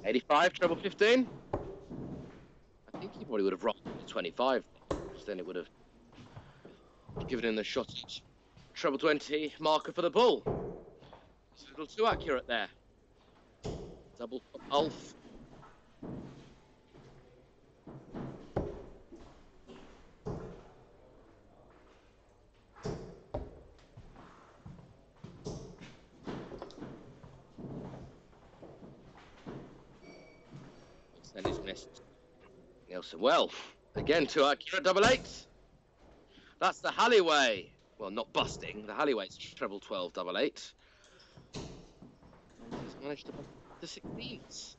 $85, treble 15. I think he probably would have rocked 25, because then it would have given him the shot at treble 20 marker for the bull. It's a little too accurate there. Double for Ulf. Then he's missed. Nielsen, well, again, too accurate, double 8. That's the Halliway. Well, not busting. The Halliway's treble 12, double 8. And he's managed to bust the 16s.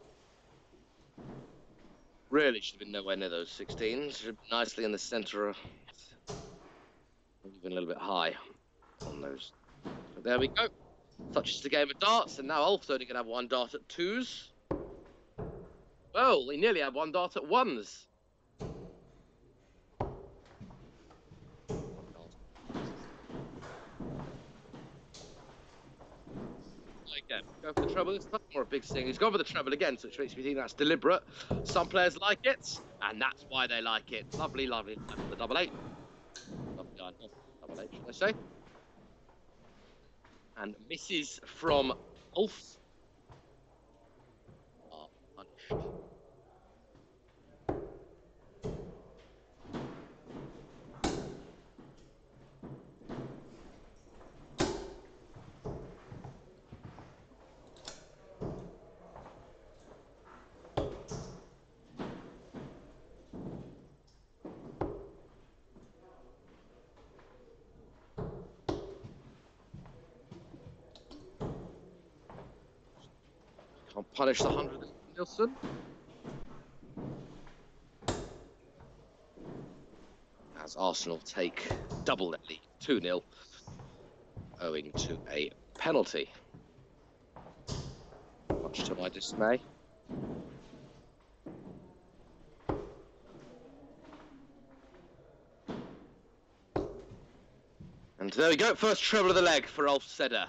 Really should have been nowhere near those 16s. Should have been nicely in the centre, even a little bit high on those. But there we go. Such is the game of darts, and now Ulf's only going to have one dart at 2s. Well, we nearly had one dart at 1s. Again, go for the treble this time, or a big sting. He's gone for the treble again, which makes me think that's deliberate. Some players like it, and that's why they like it. Lovely, lovely. The double 8. Lovely, double 8, should I say? And misses from Ulf. Are punished. Can't punish the 100, Nielsen. As Arsenal take double that lead, 2-0, owing to a penalty. Much to my dismay. And there we go, first treble of the leg for Ulf Seder.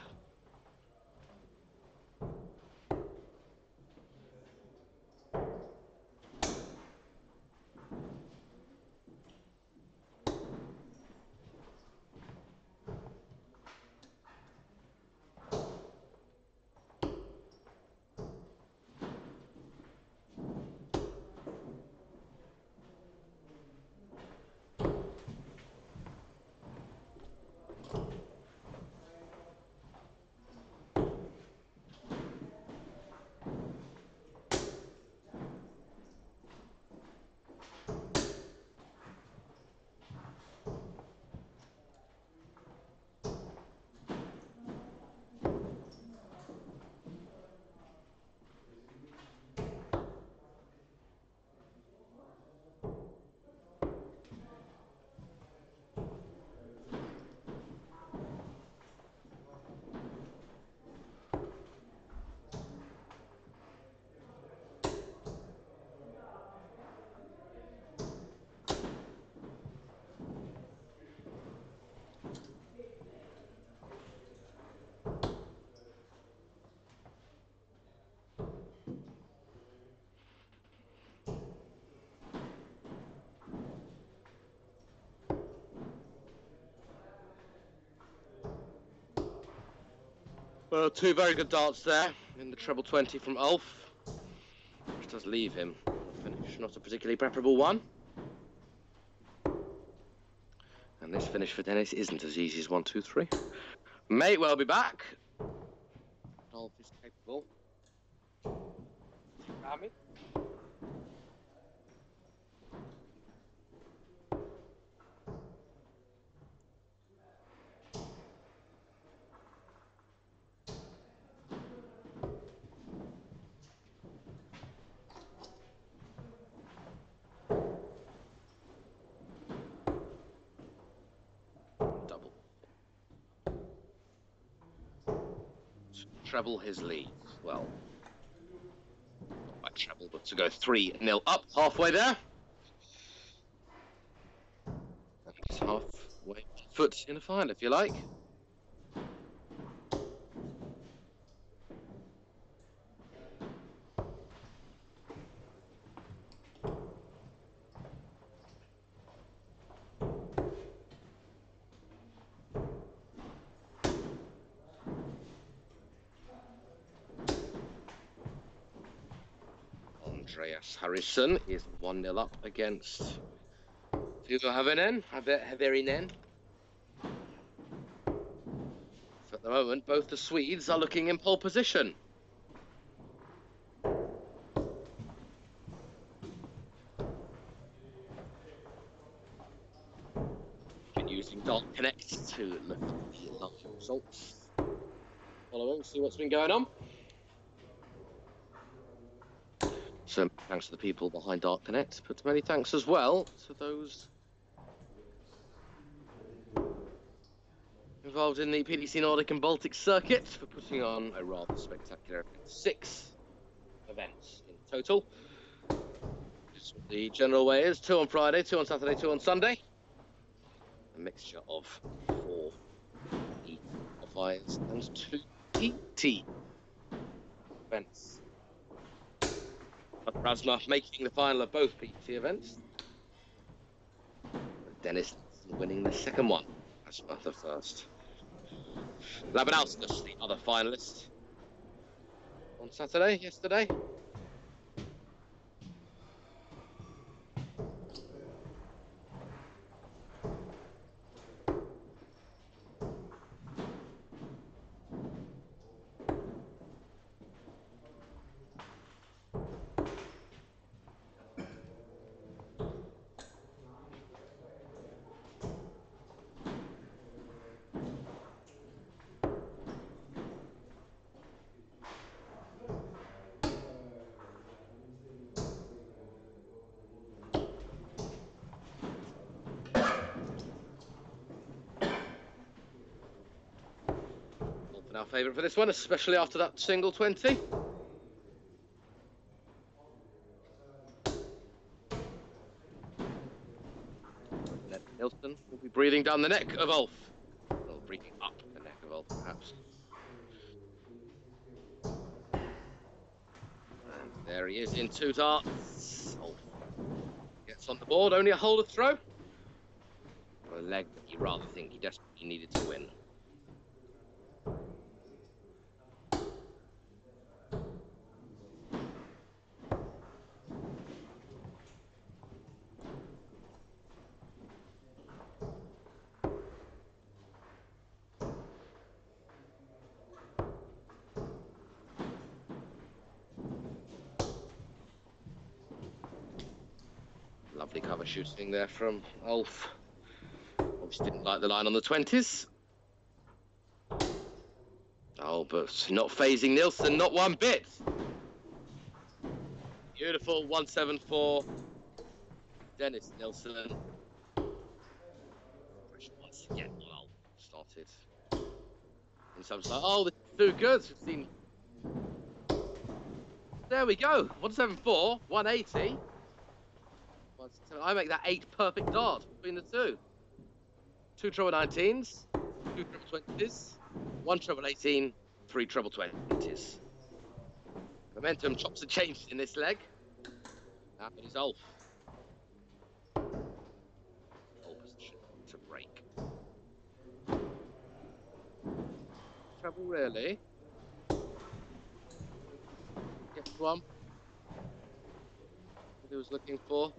Well, two very good darts there in the treble 20 from Ulf, which does leave him a finish, not a particularly preferable one. And this finish for Dennis isn't as easy as 1, 2, 3. May well be back. Ulf is capable. Damage. Double. Treble his lead. Well, not by treble, but to go 3-0 up, halfway there. And he's halfway foot in the final, if you like. Andreas Harrison is 1-0 up against Hugo Haverinen. So at the moment, both the Swedes are looking in pole position. Been using Dart Connect to look at the live results. Following, see what's been going on. So thanks to the people behind Dart Connect, but many thanks as well to those involved in the PDC Nordic and Baltic circuit for putting on a rather spectacular event. 6 events in total. Just what the general way is: 2 on Friday, 2 on Saturday, 2 on Sunday. A mixture of 4 E qualifiers and 2 ET events. Rasma making the final of both PT events. Dennis winning the second one. Rasma the first. Labanauskas, the other finalist, on Saturday, yesterday. Our favourite for this one, especially after that single 20. Nilsson will be breathing down the neck of Ulf. Or breathing up the neck of Ulf, perhaps. And there he is in 2 darts. Ulf gets on the board, only a hole to throw. A leg that you rather think he desperately needed to win. Lovely cover shooting there from Ulf. Obviously didn't like the line on the 20s. Oh, but not phasing Nilsson, not one bit. Beautiful 174. Dennis Nilsson. Once again, Ulf started. And some like, oh, this is too good. We've seen. There we go. 174, 180. I make that 8 perfect darts between the two. 2 treble 19s, 2 treble 20s, 1 treble 18, 3 treble 20s. Momentum chops are changed in this leg. That is Ulf. Pole position to break. Treble really. one that he was looking for.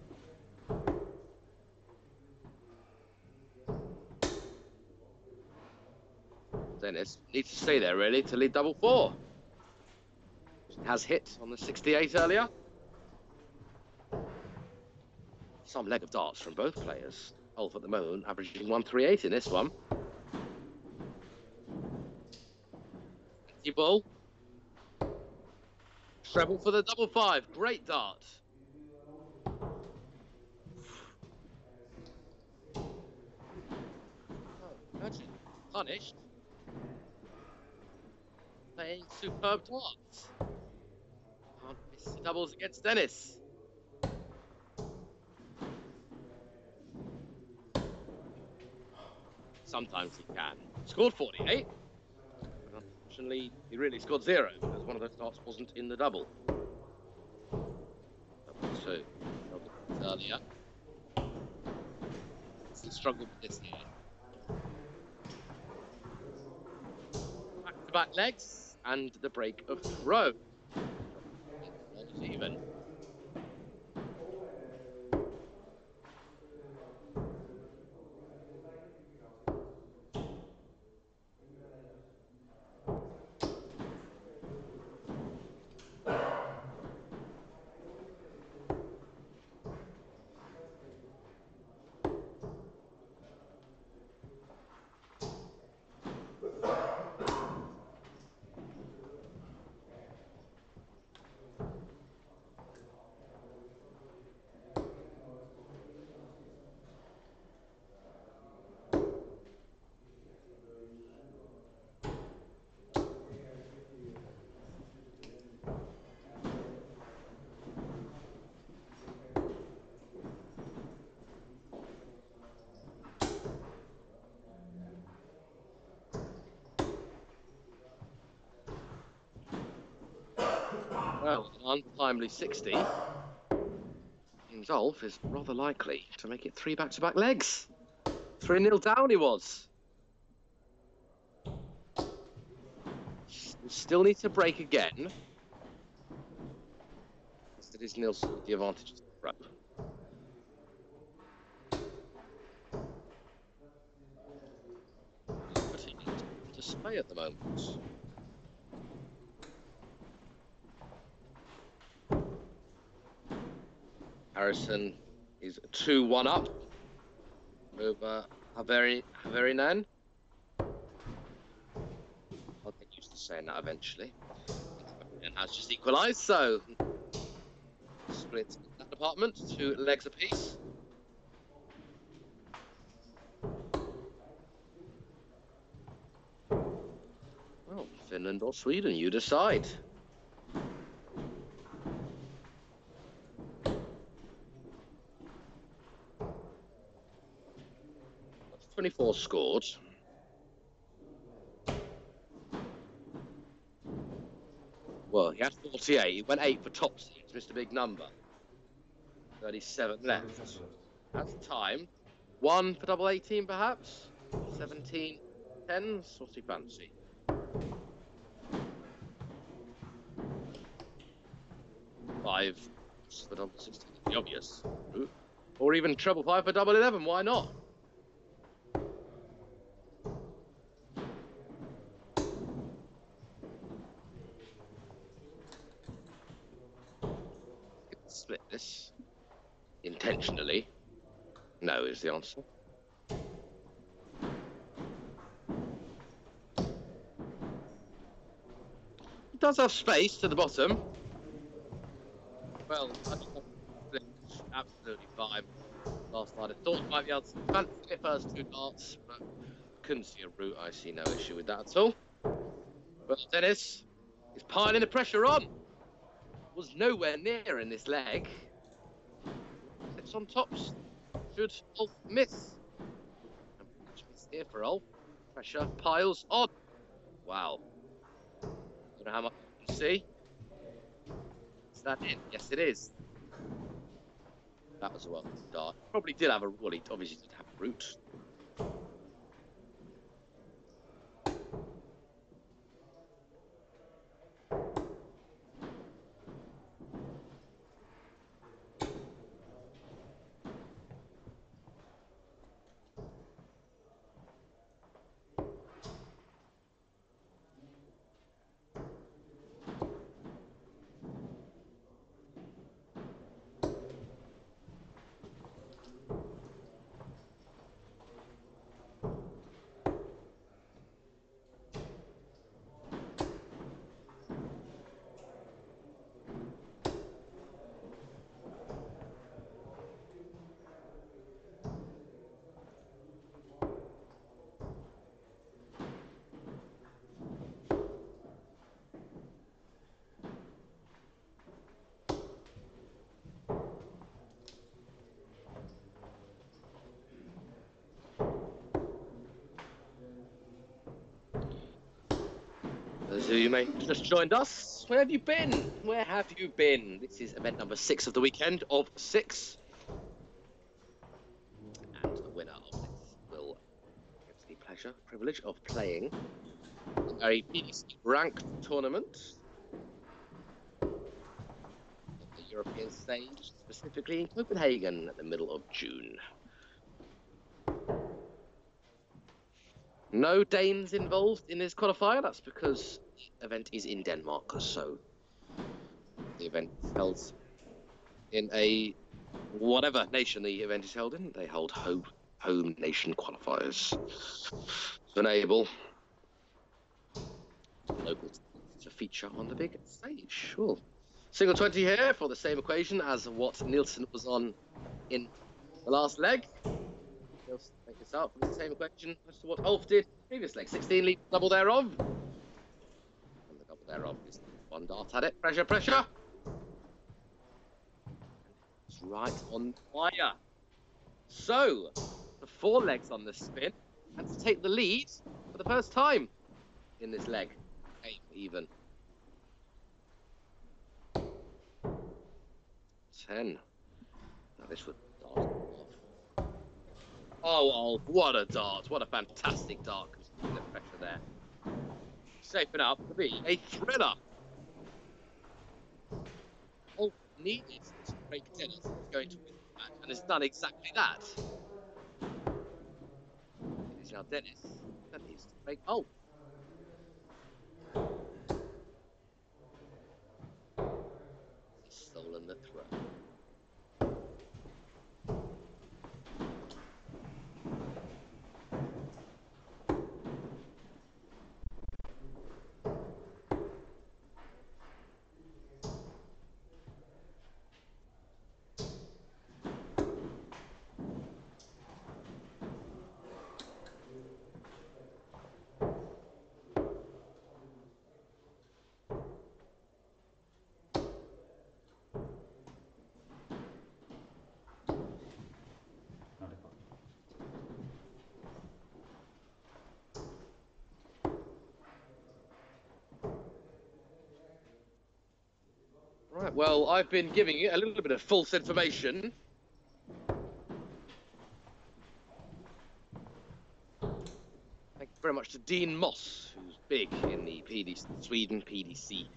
Dennis needs to stay there really to lead double four. Has hit on the 68 earlier. Some leg of darts from both players. Ulf at the moment averaging 138 in this one. Empty ball. Treble for the double five. Great dart. Oh, imagine punished. Playing superb darts. Can't miss the doubles against Dennis. Sometimes he can. Scored 48. But unfortunately, he really scored 0 because one of those darts wasn't in the double. Double 2. Double earlier. He struggled with this here. Back-to-back legs and the break of throw. Not even. Well, an untimely 60. And Ulf is rather likely to make it 3 back-to-back legs. 3-0 down he was. Still needs to break again. It is Nilsson with the advantage of the throw. But he needs to stay at the moment. Harrison is 2-1 up over Haverinan. I'll get used to saying that eventually. And has just equalised, so split that department, 2 legs apiece. Well, Finland or Sweden, you decide. 24 scored. Well, he had 48. He went 8 for top seeds, missed a big number. 37 left. That's time. 1 for double 18, perhaps? 17 10s? What's he fancy? Five for double 16, the obvious. Or even treble 5 for double 11, why not? Split this intentionally. No is the answer. It does have space to the bottom. Well, I just split absolutely fine. Last night I thought I might be able to fancy it first 2 darts, but couldn't see a route. I see no issue with that at all. But Dennis is piling the pressure on. Was nowhere near in this leg. Sits on tops. Should Ulf miss? And miss here for Ulf. Pressure piles on. Wow. Don't know how much you can see. Is that in? Yes, it is. That was a well dart. Probably did have a. Well, he obviously did have a route. Those of you may have just joined us, where have you been? Where have you been? This is event number 6 of the weekend of 6. And the winner of this will get the pleasure, privilege of playing a PDC ranked tournament on the European stage, specifically in Copenhagen at the middle of June. No Danes involved in this qualifier. That's because the event is in Denmark, so the event is held in a whatever nation the event is held in. They hold home nation qualifiers to enable locals to feature on the big stage. Sure. Single 20 here for the same equation as what Nielsen was on in the last leg. Nielsen take this out for the same equation as to what Ulf did previous leg. 16 lead double thereof. And the double thereof is one dart at it. Pressure, pressure. It's right on fire. So, the 4 legs on the spin, and to take the lead for the first time in this leg. 8 even. 10. Now this would dart off. Oh, what a dart. What a fantastic dart. The pressure there. Shaping up to be a thriller. All needed to break Dennis is going to win the match, and has done exactly that. It is now Dennis that needs to break Ulf. He's stolen the throw. Right, well, I've been giving you a little bit of false information. Thank you very much to Dean Moss, who's big in the PDC, Sweden, PDC,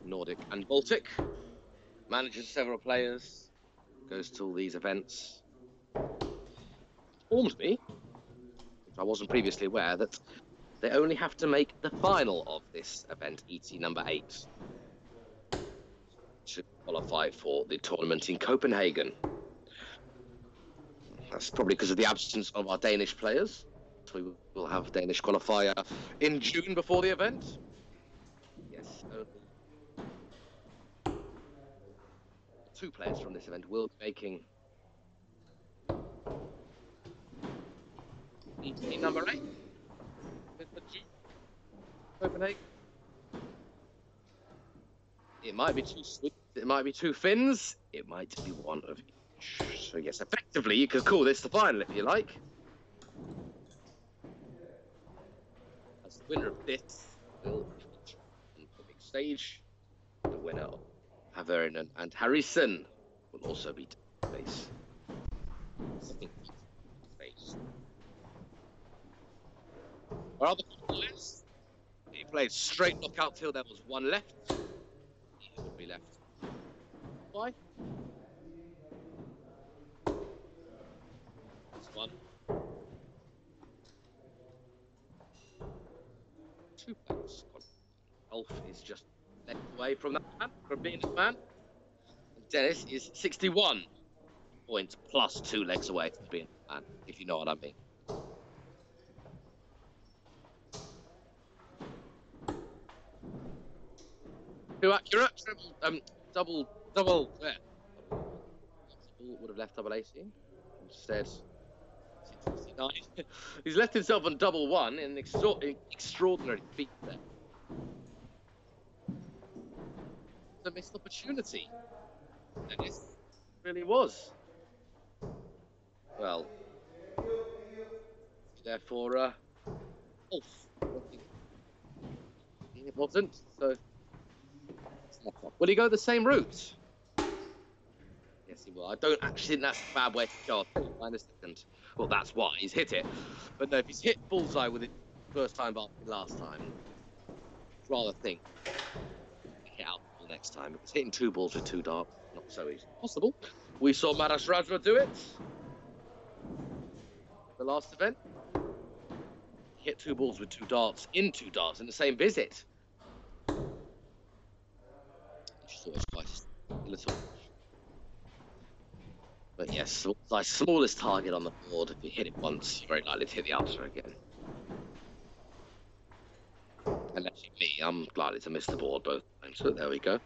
Nordic and Baltic. Manages several players, goes to all these events. Informed me, which I wasn't previously aware, that they only have to make the final of this event, ET number 8. To qualify for the tournament in Copenhagen. That's probably because of the absence of our Danish players. We will have Danish qualifier in June before the event. Yes, only 2 players from this event will be making ET number 8 for June, Copenhagen. It might be 2 Swedes, it might be 2 Finns, it might be 1 of each. So yes, effectively you could call this the final if you like. As the winner of this will feature on the big stage. The winner of Haverinen and Harrison will also be face. Our other players, he played straight knockout till there was 1 left. He would be left. Why? This one. 2 players. Ulf is just left away from that man, from being that man. And Dennis is 61 points plus 2 legs away from being that man, if you know what I mean. Too accurate. Double there. Would have left double AC. Instead, 69. He's left himself on double 1 in an extraordinary feat there. It's a missed opportunity. And it really was. Well, therefore, Ulf It wasn't, so... Will he go the same route? Yes, he will. I don't actually think that's a bad way to go. I'll tell you why in a second. Well, that's why. He's hit it. But no, if he's hit bullseye with it first time after last time, I'd rather think hit out the next time. Because hitting 2 balls with 2 darts, not so easy. Possible. We saw Maras Rajma do it. The last event. He hit 2 balls with 2 darts in 2 darts in the same visit. I just thought it was quite a little. But yes, my smallest target on the board. If you hit it once, you're very likely to hit the answer again. Unless you me, I'm likely to miss the board both times. So there we go.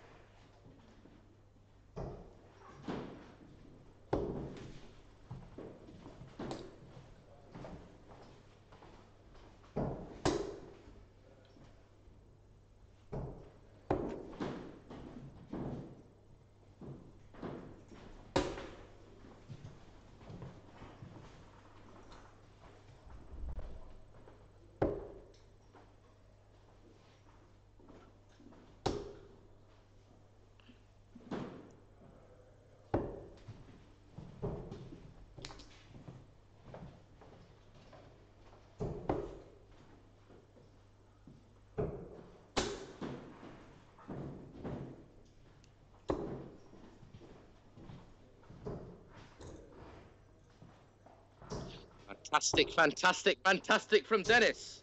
Fantastic, fantastic, fantastic from Dennis.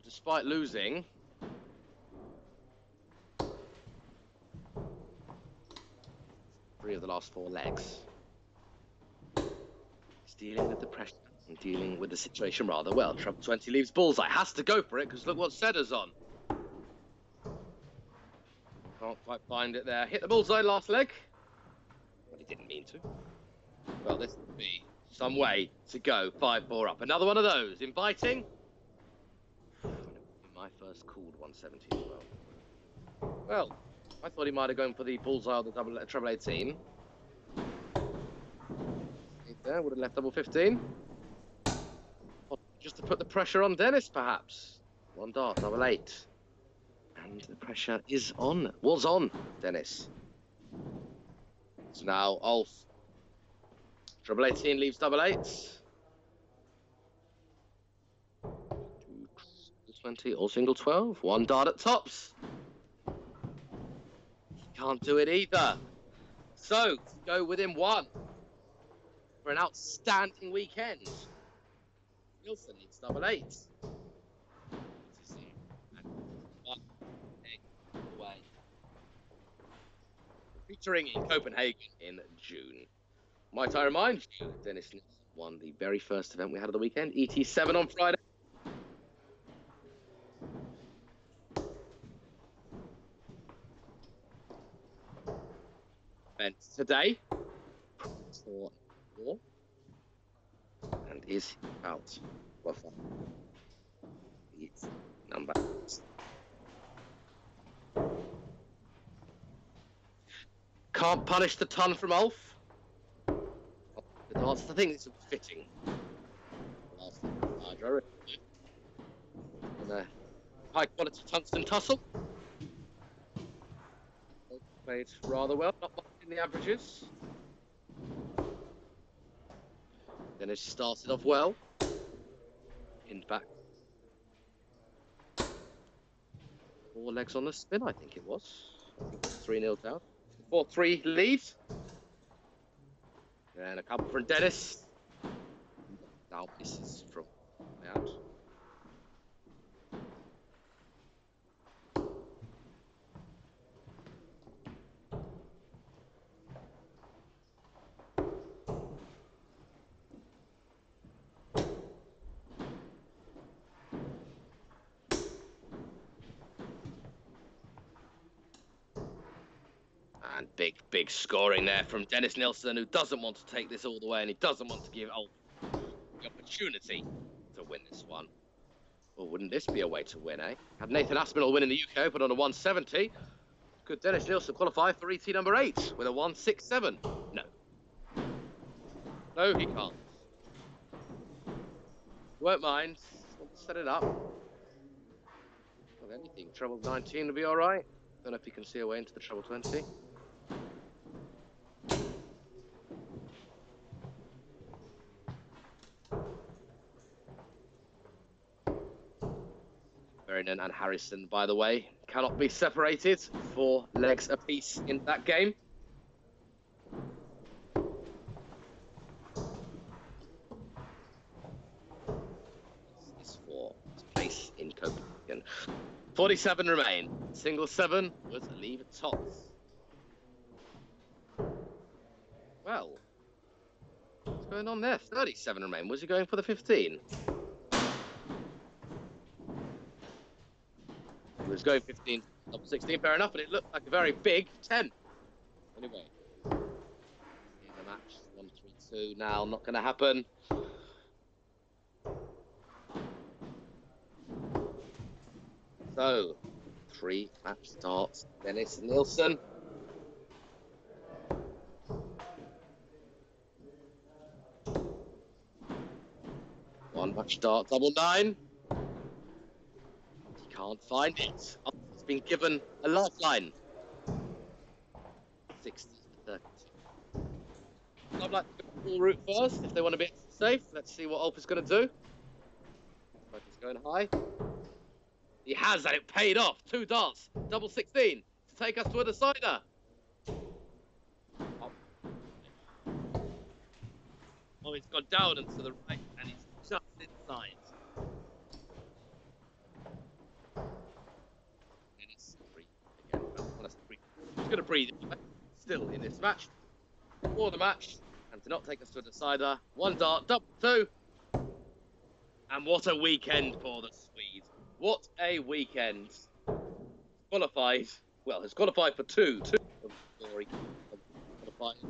Despite losing, 3 of the last 4 legs. He's dealing with the pressure and dealing with the situation rather well. Treble 20 leaves bullseye. Has to go for it because look what Seder's on. Can't quite find it there. Hit the bullseye last leg. But he didn't mean to. Well, this would be some way to go 5-4 up. Another one of those. Inviting. My first called 170 as well. Well, I thought he might have gone for the bullseye on the treble 18. There, would have left double 15. Just to put the pressure on Dennis, perhaps. 1 dart, double 8. And the pressure is on. Was on, Dennis. So now, Ulf. Treble 18 leaves double 8s. 20 or single 12. 1 dart at tops. Can't do it either. So, to go within 1 for an outstanding weekend. Nielsen needs double 8. Featuring in Copenhagen in June. Might I remind you, Dennis Nielsen won the very first event we had of the weekend, ET7 on Friday. Event today for 4 and is out. Well, it's number 8. Can't punish the ton from Ulf. That's the thing that's fitting. And a high quality tungsten tussle. Played rather well, not much in the averages. Dennis started off well. Pinned back. 4 legs on the spin, I think it was. 3-0 down. 4-3 lead. And a couple from Dennis. Now misses from out. And big scoring there from Dennis Nielsen, who doesn't want to take this all the way, and he doesn't want to give Ulf the opportunity to win this one. Well, wouldn't this be a way to win, eh? Had Nathan Aspinall win in the UK Open on a 170. Could Dennis Nielsen qualify for ET number 8 with a 167? No. No, he can't. Won't mind. Set it up. anything. Treble 19 will be all right. Don't know if you can see a way into the treble 20. Vernon and Harrison, by the way, cannot be separated. 4 legs apiece in that game. This is for place in Copenhagen. 47 remain. Single 7 was leave tops. Well, what's going on there? 37 remain. Was he going for the 15? He was going 15, double 16, fair enough, but it looked like a very big 10. Anyway, in the match, 1-3-2 now, not going to happen. So, 3 match starts. Dennis Nielsen. One match start, double 9. He can't find it. Oh, he's been given a lifeline. 60-30. I'd like to go full route first if they want to be safe. Let's see what Ulf is going to do. But he's going high. He has, and it paid off. 2 darts, double 16 to take us to a decider. Oh, he's gone down and to the right, and he's just inside. And it's 3 again. He's going to breathe still in this match. For the match, and to not take us to a decider. 1 dart, double 2. And what a weekend for the Swede. What a weekend. Qualified. Well, has qualified for 2. 2 of the glory. Qualified.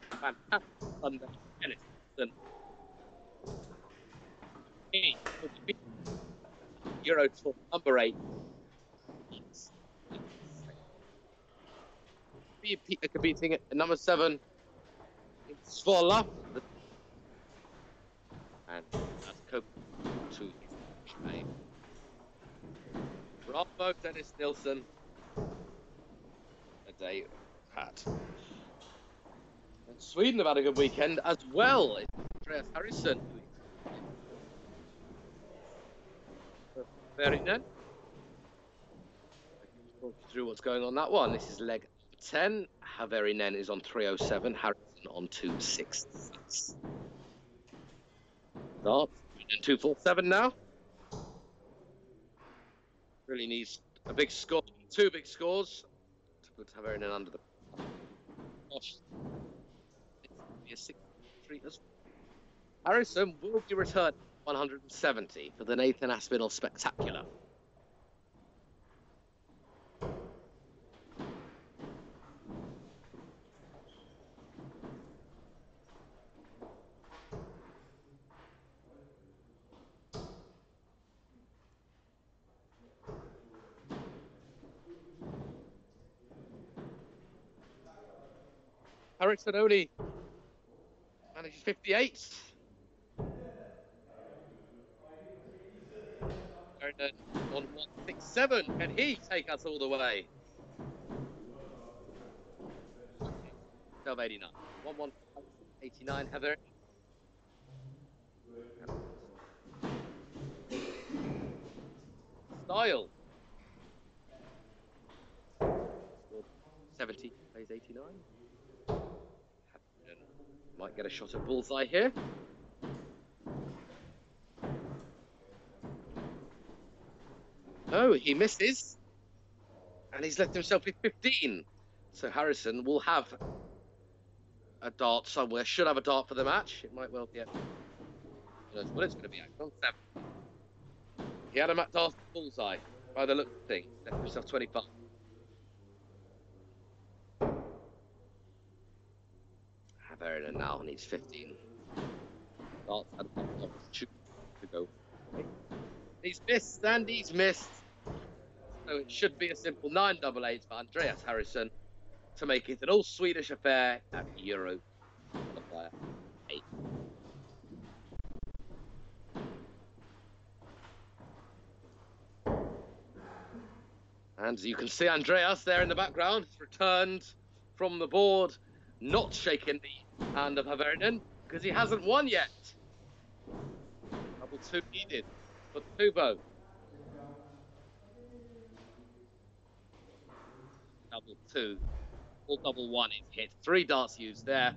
Fantastic Sunday. Dennis. He would be Euro Tour number 8. Competing at number 7. It's Svola. And that's Cope to Spain. Bravo, Dennis Nilsson. A day had. And Sweden have had a good weekend as well. It's Andreas Harrison. Very good. Talk you through what's going on that one. This is leg 10. Haverinen is on 307. Harrison on 266. Start. 247 now. Really needs a big score. 2 big scores to put Haverinen under the. Gosh. It's be a 6-3 as well. Harrison will be returned 170 for the Nathan Aspinall Spectacular. Harrison only manages 58. On 167. Can he take us all the way? 1289. 1189. Heather. Style. 70. Plays 89. Might get a shot at bullseye here. Oh, he misses. And he's left himself with 15. So Harrison will have a dart somewhere. Should have a dart for the match. It might well be. Who knows what it's going to be at. On 7. He had a dart bullseye by the look of things. Left himself 25. Haverinen now needs 15. Darts and to go. He's missed and he's missed. So it should be a simple 9-8 for Andreas Harrison to make it an all-Swedish affair at Euro Qualifier 8. And you can see Andreas there in the background, has returned from the board, not shaking the hand of Haverinen, because he hasn't won yet. Double two needed for Tubo. Double two. All double one is hit. 3 darts used there.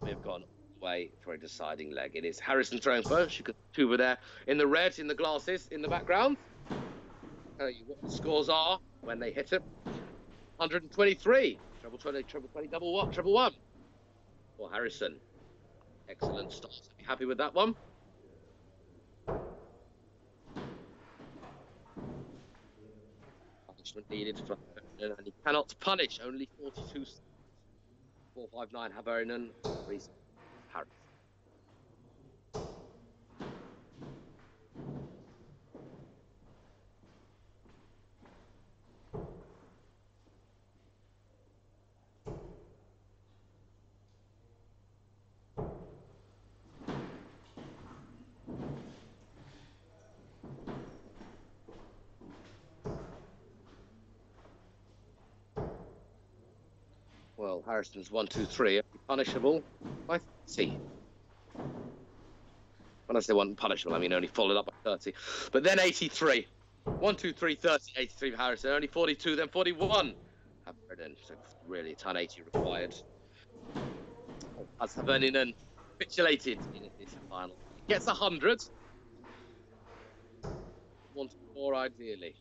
We've gone away for a deciding leg. It is Harrison throwing first. You can see Tubo there in the red, in the glasses, in the background. Tell you what the scores are when they hit it. 123. Treble 20, treble 20, double one, treble one. For Harrison. Excellent start. Be happy with that one. Punishment needed for Haverinen, and he cannot punish. Only 42. 459 Haverinen. Harrison. Well, Harrison's 1, 2, 3. Punishable by 30. When I say one punishable, I mean only followed up by 30. But then 83. 1, 2, 3, 30, 83 for Harrison. Only 42, then 41. Haverinen, so really a ton 80 required. As Haverinen capitulated in this final. He gets 100. Wants more ideally.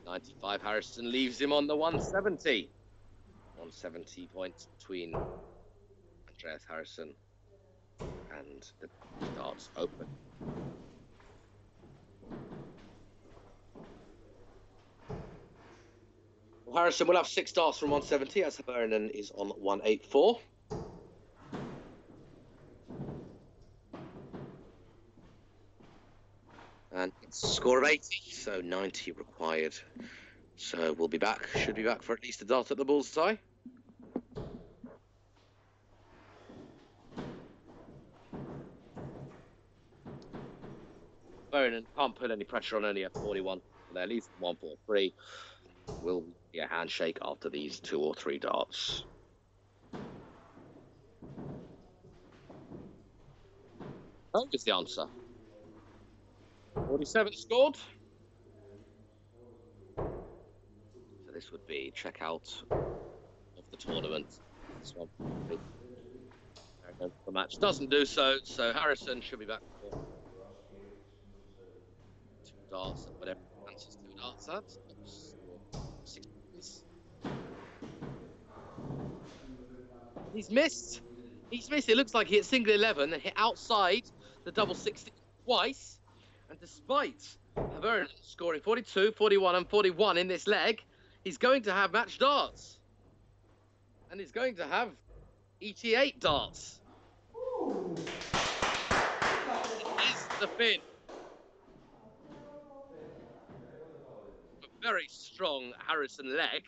.95 Harrison leaves him on the 170. 170 points between Andreas Harrison and the darts open. Well, Harrison will have 6 darts from 170 as Haverinen is on 184. And it's a score of 80, so 90 required. So we'll be back, should be back for at least a dart at the bullseye. Haverinen can't put any pressure on, only at 41. There, at least 143. Will be a handshake after these 2 or 3 darts. Oh, is the answer. 47 scored. So this would be checkout of the tournament. This one. The match doesn't do so, so Harrison should be back for 2 darts, whatever fancies 2 darts at. 6 points. He's missed. He's missed. It looks like he hit single 11 and hit outside the double 16 twice. And despite Haverinen scoring 42, 41 and 41 in this leg, he's going to have match darts. And he's going to have ET8 darts. It is the fin. A very strong Harrison leg.